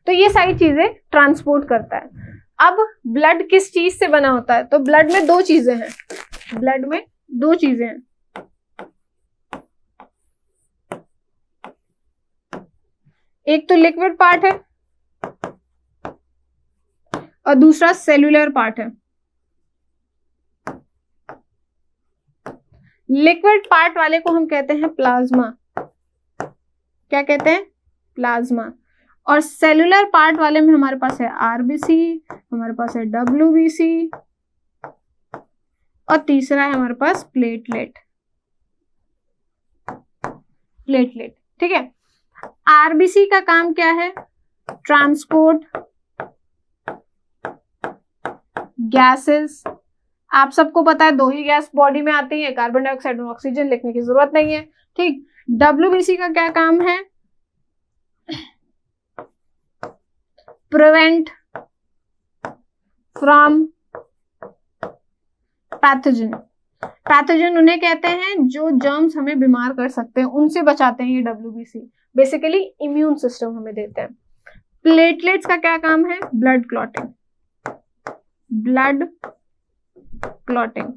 तो ये सारी चीजें ट्रांसपोर्ट करता है। अब ब्लड किस चीज से बना होता है? तो ब्लड में 2 चीजें हैं। ब्लड में 2 चीजें हैं। एक तो लिक्विड पार्ट है और दूसरा सेल्यूलर पार्ट है। लिक्विड पार्ट वाले को हम कहते हैं प्लाज्मा। क्या कहते हैं? प्लाज्मा। और सेल्यूलर पार्ट वाले में हमारे पास है आरबीसी, हमारे पास है डब्ल्यूबीसी और तीसरा है हमारे पास प्लेटलेट। प्लेटलेट, ठीक है। आरबीसी का काम क्या है? Transport gases. आप सबको पता है 2 ही गैस बॉडी में आती है, कार्बन डाइऑक्साइड और ऑक्सीजन, लिखने की जरूरत नहीं है, ठीक। डब्ल्यूबीसी का क्या काम है? Prevent from pathogen. पैथोजन उन्हें कहते हैं जो जर्म्स हमें बीमार कर सकते हैं, उनसे बचाते हैं ये डब्ल्यूबीसी। बेसिकली इम्यून सिस्टम हमें देते हैं। प्लेटलेट्स का क्या काम है? Blood clotting. Blood clotting.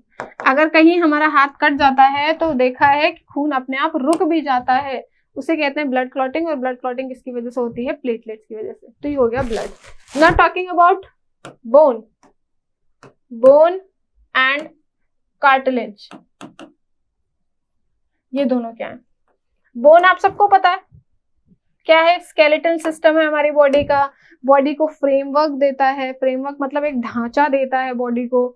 अगर कहीं हमारा हाथ कट जाता है तो देखा है कि खून अपने आप रुक भी जाता है, उसे कहते हैं ब्लड क्लॉटिंग। और ब्लड क्लॉटिंग किसकी वजह से होती है? प्लेटलेट्स की वजह से। तो ये हो गया blood. Not talking about bone. Bone and cartilage, ये दोनों क्या है? बोन आप सबको पता है क्या है? स्केलेटल सिस्टम है हमारी बॉडी का। बॉडी को फ्रेमवर्क देता है। फ्रेमवर्क मतलब एक ढांचा देता है बॉडी को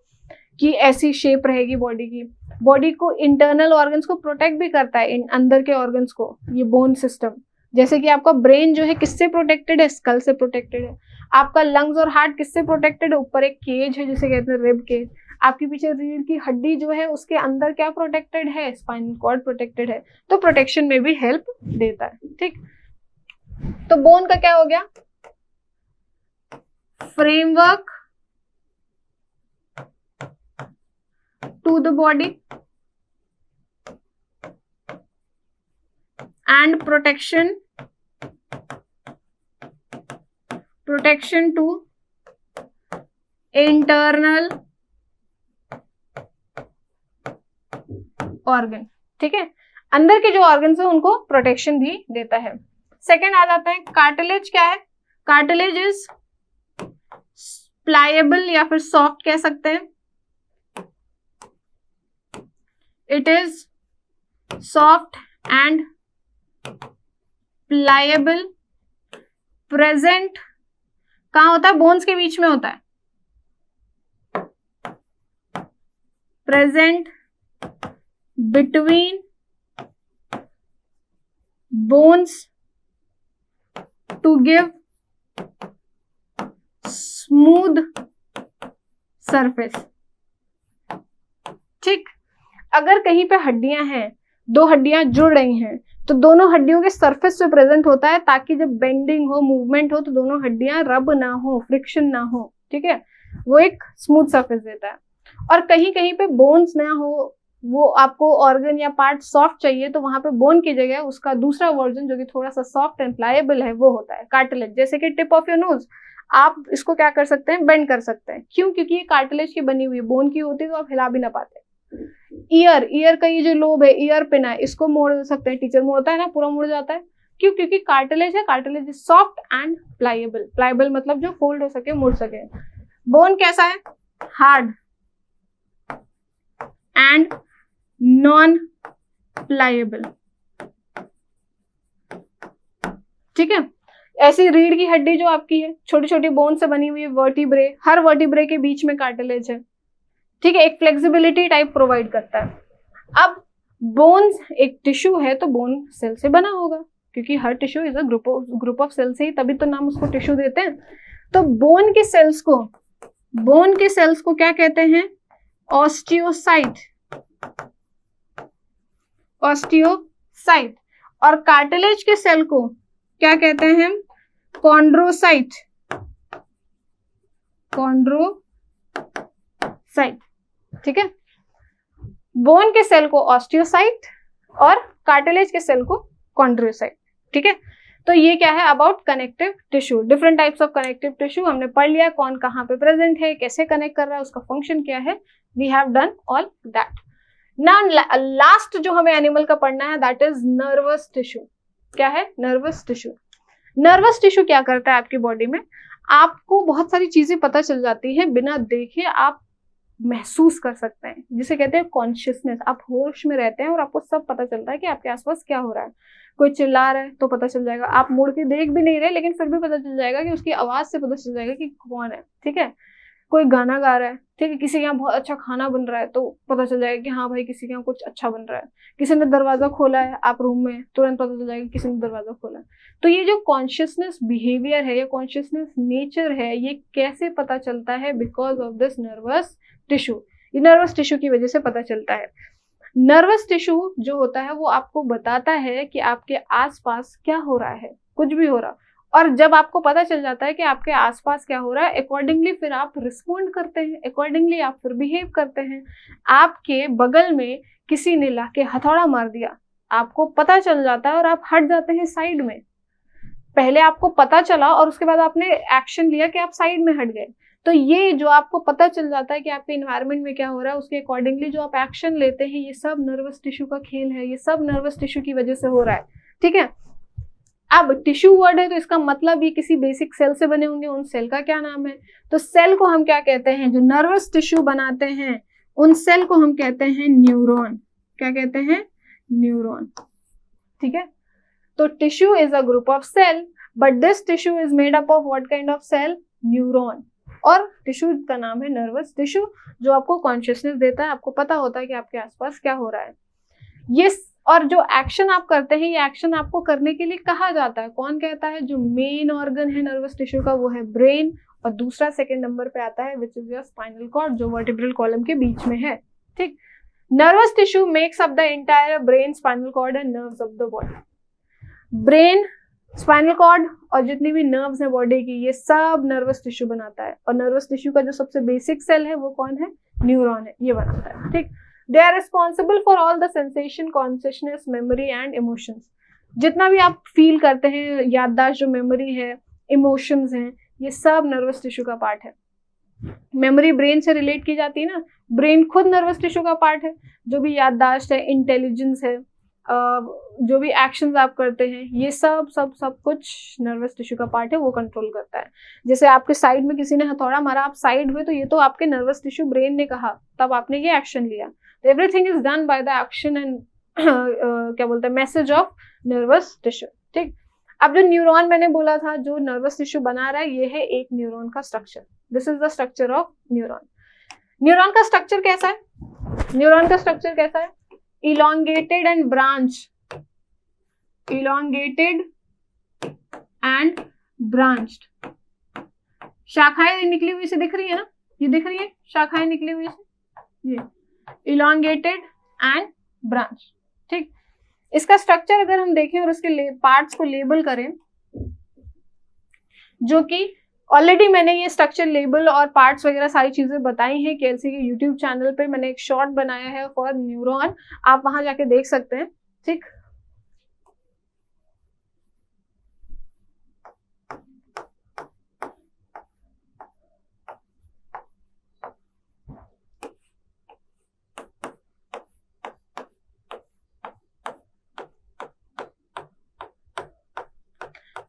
कि ऐसी शेप रहेगी बॉडी की। बॉडी को इंटरनल ऑर्गन्स को प्रोटेक्ट भी करता है, अंदर के ऑर्गन्स को, ये बोन सिस्टम। जैसे कि आपका ब्रेन जो है किससे प्रोटेक्टेड है? स्कल से प्रोटेक्टेड है। आपका लंग्स और हार्ट किससे प्रोटेक्टेड है? ऊपर एक केज है जिसे कहते हैं रिब केज। आपके पीछे रीढ़ की हड्डी जो है उसके अंदर क्या प्रोटेक्टेड है? स्पाइनल कॉर्ड प्रोटेक्टेड है। तो प्रोटेक्शन में भी हेल्प देता है, ठीक। तो बोन का क्या हो गया? Framework to the body and protection to internal organ, ठीक है। अंदर के जो ऑर्गन्स है उनको प्रोटेक्शन भी देता है। सेकेंड आ जाता है कार्टिलेज। क्या है? कार्टिलेज इज प्लायबल या फिर सॉफ्ट कह सकते हैं। It is soft and pliable. Present कहां होता है? बोन्स के बीच में होता है। Present between bones to give smooth surface. ठीक, अगर कहीं पे हड्डियां हैं, दो हड्डियां जुड़ रही हैं, तो दोनों हड्डियों के सरफेस पे प्रेजेंट होता है, ताकि जब बेंडिंग हो, मूवमेंट हो, तो दोनों हड्डियां रब ना हो, फ्रिक्शन ना हो, ठीक है, वो एक स्मूथ सरफेस देता है। और कहीं कहीं पे बोन्स ना हो, वो आपको ऑर्गन या पार्ट सॉफ्ट चाहिए, तो वहां पे बोन की जगह उसका दूसरा वर्जन जो कि थोड़ा सा सॉफ्ट एंड प्लायबल है, वो होता है कार्टिलेज। जैसे कि टिप ऑफ योर नोज, आप इसको क्या कर सकते हैं, बेंड कर सकते हैं। क्यों? क्योंकि ये कार्टिलेज की बनी हुई, बोन की होती है, तो आप हिला भी ना पाते। ईयर का ये जो लोब है, ईयर पिन है, इसको मोड़ सकते हैं, टीचर मोड़ता है ना, पूरा मुड़ जाता है। क्यों? क्योंकि कार्टिलेज है, cartilage is soft and pliable. Pliable मतलब जो फोल्ड हो सके, मुड़ सके। बोन कैसा है? हार्ड एंड नॉन प्लायबल, ठीक है। ऐसी रीढ़ की हड्डी जो आपकी है, छोटी छोटी बोन से बनी हुई है, वर्टिब्रे, हर वर्टिब्रे के बीच में कार्टिलेज है, ठीक है, एक फ्लेक्सिबिलिटी टाइप प्रोवाइड करता है। अब बोन्स एक टिश्यू है, तो बोन सेल से बना होगा, क्योंकि हर tissue is a group of cell से ही, तभी तो नाम उसको टिश्यू देते हैं। तो बोन के सेल्स को क्या कहते हैं? Osteocyte, osteocyte. और कार्टिलेज के सेल को क्या कहते हैं? कॉन्ड्रोसाइट, कॉन्ड्रोसाइट, ठीक है। बोन के सेल को ऑस्टियोसाइट और कार्टिलेज के सेल को कॉन्ड्रोसाइट, ठीक है। तो ये क्या है? About connective tissue, different types of connective tissue हमने पढ़ लिया, कौन कहाँ पे प्रेजेंट है, कैसे कनेक्ट कर रहा है, उसका फंक्शन क्या है, we have done all that. Now last जो हमें एनिमल का पढ़ना है, दैट इज नर्वस टिश्यू। क्या है? Nervous tissue. नर्वस टिश्यू क्या करता है आपकी बॉडी में? आपको बहुत सारी चीजें पता चल जाती है, बिना देखे आप महसूस कर सकते हैं, जिसे कहते हैं कॉन्शियसनेस। आप होश में रहते हैं और आपको सब पता चलता है कि आपके आसपास क्या हो रहा है। कोई चिल्ला रहा है तो पता चल जाएगा, आप मुड़ के देख भी नहीं रहे, लेकिन फिर भी पता चल जाएगा कि उसकी आवाज से पता चल जाएगा कि कौन है, ठीक है। कोई गाना गा रहा है, ठीक है, किसी के यहाँ बहुत अच्छा खाना बन रहा है, तो पता चल जाएगा कि हाँ भाई किसी के यहाँ कुछ अच्छा बन रहा है। किसी ने दरवाजा खोला है, आप रूम में, तुरंत पता चल जाएगा किसी ने दरवाजा खोला है। तो ये जो कॉन्शियसनेस बिहेवियर है या कॉन्शियसनेस नेचर है, ये कैसे पता चलता है? Because of this nervous tissue. ये नर्वस टिश्यू की वजह से पता चलता है। नर्वस टिश्यू जो होता है वो आपको बताता है कि आपके आसपास क्या हो रहा है, कुछ भी हो रहा। और जब आपको पता चल जाता है कि आपके आसपास क्या हो रहा है, अकॉर्डिंगली फिर आप रिस्पॉन्ड करते हैं, अकॉर्डिंगली आप फिर बिहेव करते हैं। आपके बगल में किसी ने लाके हथौड़ा मार दिया, आपको पता चल जाता है और आप हट जाते हैं साइड में। पहले आपको पता चला और उसके बाद आपने एक्शन लिया कि आप साइड में हट गए। तो ये जो आपको पता चल जाता है कि आपके इन्वायरमेंट में क्या हो रहा है, उसके अकॉर्डिंगली जो आप एक्शन लेते हैं, ये सब नर्वस टिश्यू का खेल है, ये सब नर्वस टिश्यू की वजह से हो रहा है, ठीक है। अब टिश्यू वर्ड है तो इसका मतलब ये किसी बेसिक सेल से बने होंगे, उन सेल का क्या नाम है? तो सेल को हम क्या कहते हैं? जो नर्वस टिश्यू बनाते हैं उन सेल को हम कहते हैं न्यूरॉन। क्या कहते हैं? न्यूरॉन, ठीक है। तो tissue is a group of cell, but this tissue is made up of what kind of cell? Neuron. और टिश्यू का नाम है नर्वस टिश्यू, जो आपको कॉन्शियसनेस देता है, आपको पता होता है कि आपके आसपास क्या हो रहा है। ये और जो एक्शन आप करते हैं, ये एक्शन आपको करने के लिए कहा जाता है। कौन कहता है? जो मेन ऑर्गन है नर्वस टिश्यू का, वो है ब्रेन, और दूसरा सेकंड नंबर पे आता है which is your spinal cord, जो वर्टिब्रल कॉलम के बीच में है, ठीक। Nervous tissue makes up the entire brain, spinal cord and nerves of the body. Brain, spinal cord और जितनी भी नर्व्स है बॉडी की, ये सब नर्वस टिश्यू बनाता है। और नर्वस टिश्यू का जो सबसे बेसिक सेल है वो कौन है? न्यूरॉन है, ये बनाता है, ठीक। They are responsible for all the sensation, consciousness, memory and emotions. जितना भी आप फील करते हैं, याददाश्त, जो मेमोरी है, इमोशंस हैं, ये सब नर्वस टिश्यू का पार्ट है। मेमोरी ब्रेन से रिलेट की जाती है ना, ब्रेन खुद नर्वस टिश्यू का पार्ट है। जो भी याददाश्त है, इंटेलिजेंस है, जो भी एक्शंस आप करते हैं, ये सब सब सब कुछ नर्वस टिश्यू का पार्ट है, वो कंट्रोल करता है। जैसे आपके साइड में किसी ने हथौड़ा मारा, आप साइड हुए, तो ये तो आपके नर्वस टिश्यू ब्रेन ने कहा, तब आपने ये एक्शन लिया। तो everything is done by the action and क्या बोलते हैं, मैसेज ऑफ नर्वस टिश्यू, ठीक। अब जो न्यूरॉन मैंने बोला था, जो नर्वस टिश्यू बना रहा है, ये है एक न्यूरॉन का structure. This is the structure of neuron. Neuron का स्ट्रक्चर कैसा है? न्यूरॉन का स्ट्रक्चर कैसा है? elongated and branched, elongated and branched। शाखाएं निकली हुई से दिख रही है ना, ये दिख रही है शाखाएं निकली हुई से, ये इलॉन्गेटेड एंड ब्रांच। ठीक, इसका स्ट्रक्चर अगर हम देखें और उसके पार्ट्स को लेबल करें, जो कि ऑलरेडी मैंने ये स्ट्रक्चर, लेबल और पार्ट्स वगैरह सारी चीजें बताई हैं केएलसी के यूट्यूब चैनल पे। मैंने एक शॉर्ट बनाया है फॉर न्यूरॉन, आप वहां जाके देख सकते हैं। ठीक,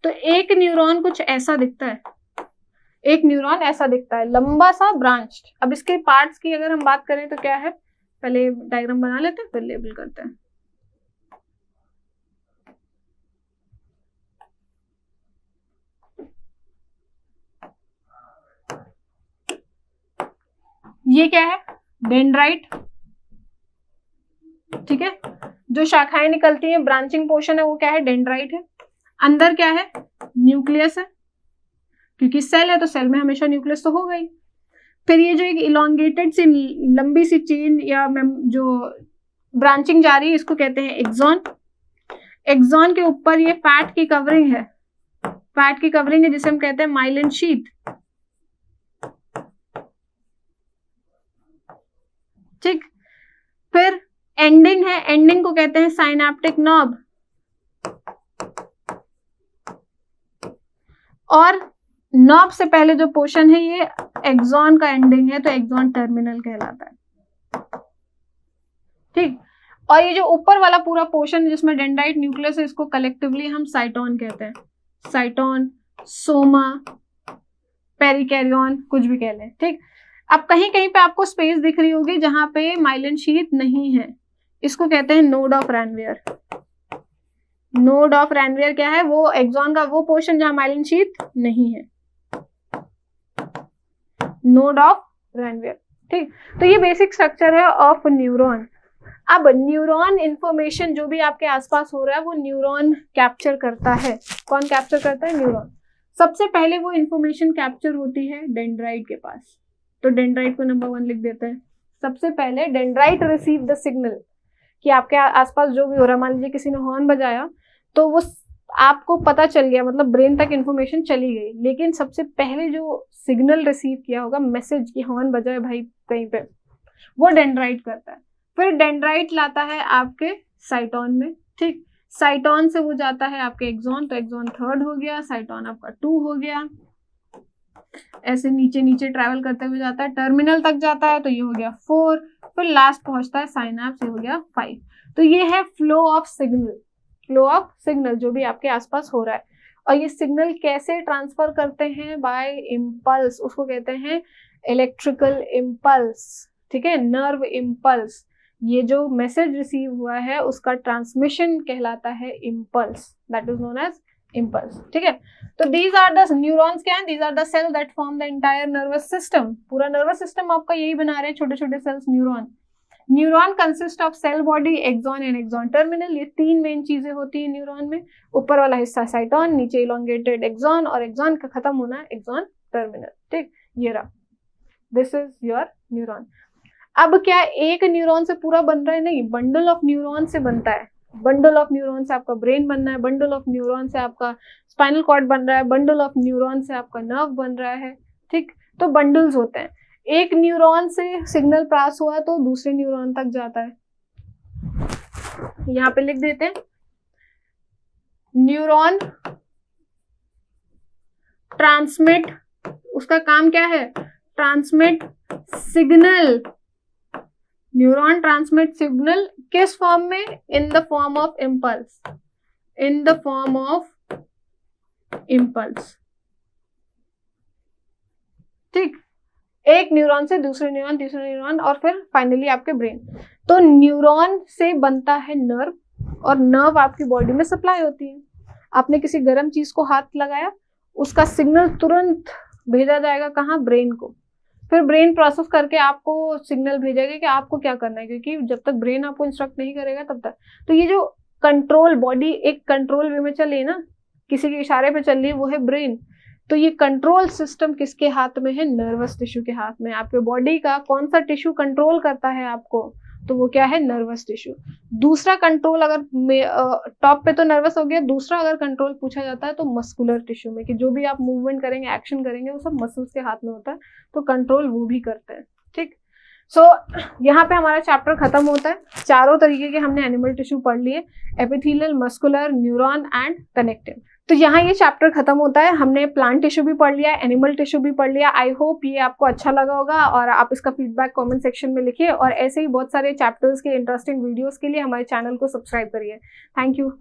तो एक न्यूरॉन कुछ ऐसा दिखता है, एक न्यूरॉन ऐसा दिखता है, लंबा सा ब्रांच। अब इसके पार्ट्स की अगर हम बात करें तो क्या है, पहले डायग्राम बना लेते हैं फिर लेबल करते हैं। ये क्या है, डेंड्राइट। ठीक है, जो शाखाएं निकलती हैं, ब्रांचिंग पोर्शन है, वो क्या है, डेंड्राइट है। अंदर क्या है, न्यूक्लियस है, क्योंकि सेल है तो सेल में हमेशा न्यूक्लियस तो होगा ही। फिर ये जो एक इलोंगेटेड सी लंबी सी चेन या जो ब्रांचिंग जा रही है, इसको कहते हैं एक्सॉन। एक्सॉन के ऊपर ये फैट की कवरिंग है, फैट की कवरिंग है जिसे हम कहते हैं माइलिन शीथ। ठीक, फिर एंडिंग है, एंडिंग को कहते हैं साइनेप्टिक नॉब। और नॉब से पहले जो पोर्शन है ये एक्सॉन का एंडिंग है, तो एक्सॉन टर्मिनल कहलाता है। ठीक, और ये जो ऊपर वाला पूरा पोर्शन जिसमें डेंड्राइट न्यूक्लियस है, इसको कलेक्टिवली हम साइटोन कहते हैं। साइटोन, सोमा, पेरिकैरियन, कुछ भी कह लें। ठीक, अब कहीं कहीं पे आपको स्पेस दिख रही होगी जहां पे माइलिन शीथ नहीं है, इसको कहते हैं node of Ranvier. Node of Ranvier क्या है, वो एक्सॉन का वो पोर्शन जहां माइलिन शीथ नहीं है, नोड ऑफ रैनवियर। ठीक, तो ये बेसिक स्ट्रक्चर है ऑफ न्यूरॉन। अब न्यूरॉन इंफॉर्मेशन जो भी आपके आसपास हो रहा है वो न्यूरॉन कैप्चर करता है। कौन कैप्चर करता है, न्यूरॉन। सबसे पहले वो इंफॉर्मेशन कैप्चर होती है डेंड्राइट के पास, तो डेंड्राइट को नंबर 1 लिख देते हैं। सबसे पहले डेंड्राइट रिसीव द सिग्नल कि आपके आसपास जो भी हो रहा है, मान लीजिए किसी ने हॉर्न बजाया तो वो आपको पता चल गया, मतलब ब्रेन तक इंफॉर्मेशन चली गई, लेकिन सबसे पहले जो सिग्नल रिसीव किया होगा, मैसेज की हॉर्न बजाए भाई कहीं पे, वो डेंड्राइट करता है। फिर डेंड्राइट लाता है आपके साइटोन में। ठीक, साइटोन से वो जाता है आपके एक्सॉन, तो एक्सॉन 3rd हो गया, साइटोन आपका 2 हो गया। ऐसे नीचे नीचे ट्रैवल करते हुए जाता है, टर्मिनल तक जाता है, तो ये हो गया 4। फिर लास्ट पहुंचता है साइनैप्स, ये हो गया 5। तो ये है flow of signal, flow of signal जो भी आपके आसपास हो रहा है। और ये सिग्नल कैसे ट्रांसफर करते हैं, बाय इम्पल्स, उसको कहते हैं इलेक्ट्रिकल इम्पल्स। ठीक है, नर्व इम्पल्स। ये जो मैसेज रिसीव हुआ है उसका ट्रांसमिशन कहलाता है impulse, that is known as impulse. ठीक है, तो दीज आर द न्यूरॉन्स, क्या है, these are the cell that form the entire nervous system. पूरा नर्वस सिस्टम आपका यही बना रहे हैं, छोटे छोटे cells, neuron. Neuron consist of cell body, axon and axon terminal. ये 3 मेन चीजें होती है न्यूरॉन में। ऊपर वाला हिस्सा साइटोन, नीचे इलोंगेटेड एक्सॉन, और एक्सॉन का खत्म होना है एक्सॉन टर्मिनल। ठीक, ये रहा, दिस इज योर न्यूरॉन। अब क्या एक न्यूरॉन से पूरा बन रहा है, नहीं, बंडल ऑफ न्यूरॉन से बनता है। बंडल ऑफ न्यूरॉन से आपका ब्रेन बनना है, बंडल ऑफ न्यूरॉन से आपका स्पाइनल कॉर्ड बन रहा है, बंडल ऑफ न्यूरॉन से आपका नर्व बन रहा है। ठीक, तो बंडल्स होते हैं। एक न्यूरॉन से सिग्नल पास हुआ तो दूसरे न्यूरॉन तक जाता है, यहां पे लिख देते हैं। न्यूरॉन ट्रांसमिट, उसका काम क्या है, transmit signal. Neuron transmit signal किस फॉर्म में, in the form of impulse, in the form of impulse. ठीक, एक न्यूरॉन से दूसरे न्यूरॉन, तीसरे न्यूरॉन, और फिर फाइनली आपके ब्रेन। तो न्यूरॉन से बनता है नर्व, और नर्व आपकी बॉडी में सप्लाई होती है। आपने किसी गर्म चीज को हाथ लगाया, उसका सिग्नल तुरंत भेजा जाएगा कहाँ, ब्रेन को। फिर ब्रेन प्रोसेस करके आपको सिग्नल भेजेगा कि आपको क्या करना है, क्योंकि जब तक ब्रेन आपको इंस्ट्रक्ट नहीं करेगा तब तक। तो ये जो कंट्रोल, बॉडी एक कंट्रोल वे में चल रही है ना, किसी के इशारे पे चल रही है, वो है ब्रेन। तो ये कंट्रोल सिस्टम किसके हाथ में है? नर्वस टिश्यू के हाथ में। आपके बॉडी का कौन सा टिश्यू कंट्रोल करता है आपको? तो वो क्या है? Nervous tissue. दूसरा कंट्रोल, अगर टॉप पे तो नर्वस हो गया, दूसरा अगर कंट्रोल पूछा जाता है तो मस्कुलर टिश्यू में, कि जो भी आप मूवमेंट करेंगे, एक्शन करेंगे, वो सब मसल्स के हाथ में होता है, तो कंट्रोल वो भी करते हैं। ठीक, सो यहाँ पे हमारा चैप्टर खत्म होता है। चारों तरीके के हमने एनिमल टिश्यू पढ़ लिए, epithelial, muscular, neuron and connective. तो यहाँ ये चैप्टर खत्म होता है। हमने प्लांट टिश्यू भी पढ़ लिया, एनिमल टिश्यू भी पढ़ लिया। आई होप ये आपको अच्छा लगा होगा और आप इसका फीडबैक कमेंट सेक्शन में लिखिए, और ऐसे ही बहुत सारे चैप्टर्स के इंटरेस्टिंग वीडियोस के लिए हमारे चैनल को सब्सक्राइब करिए। Thank you.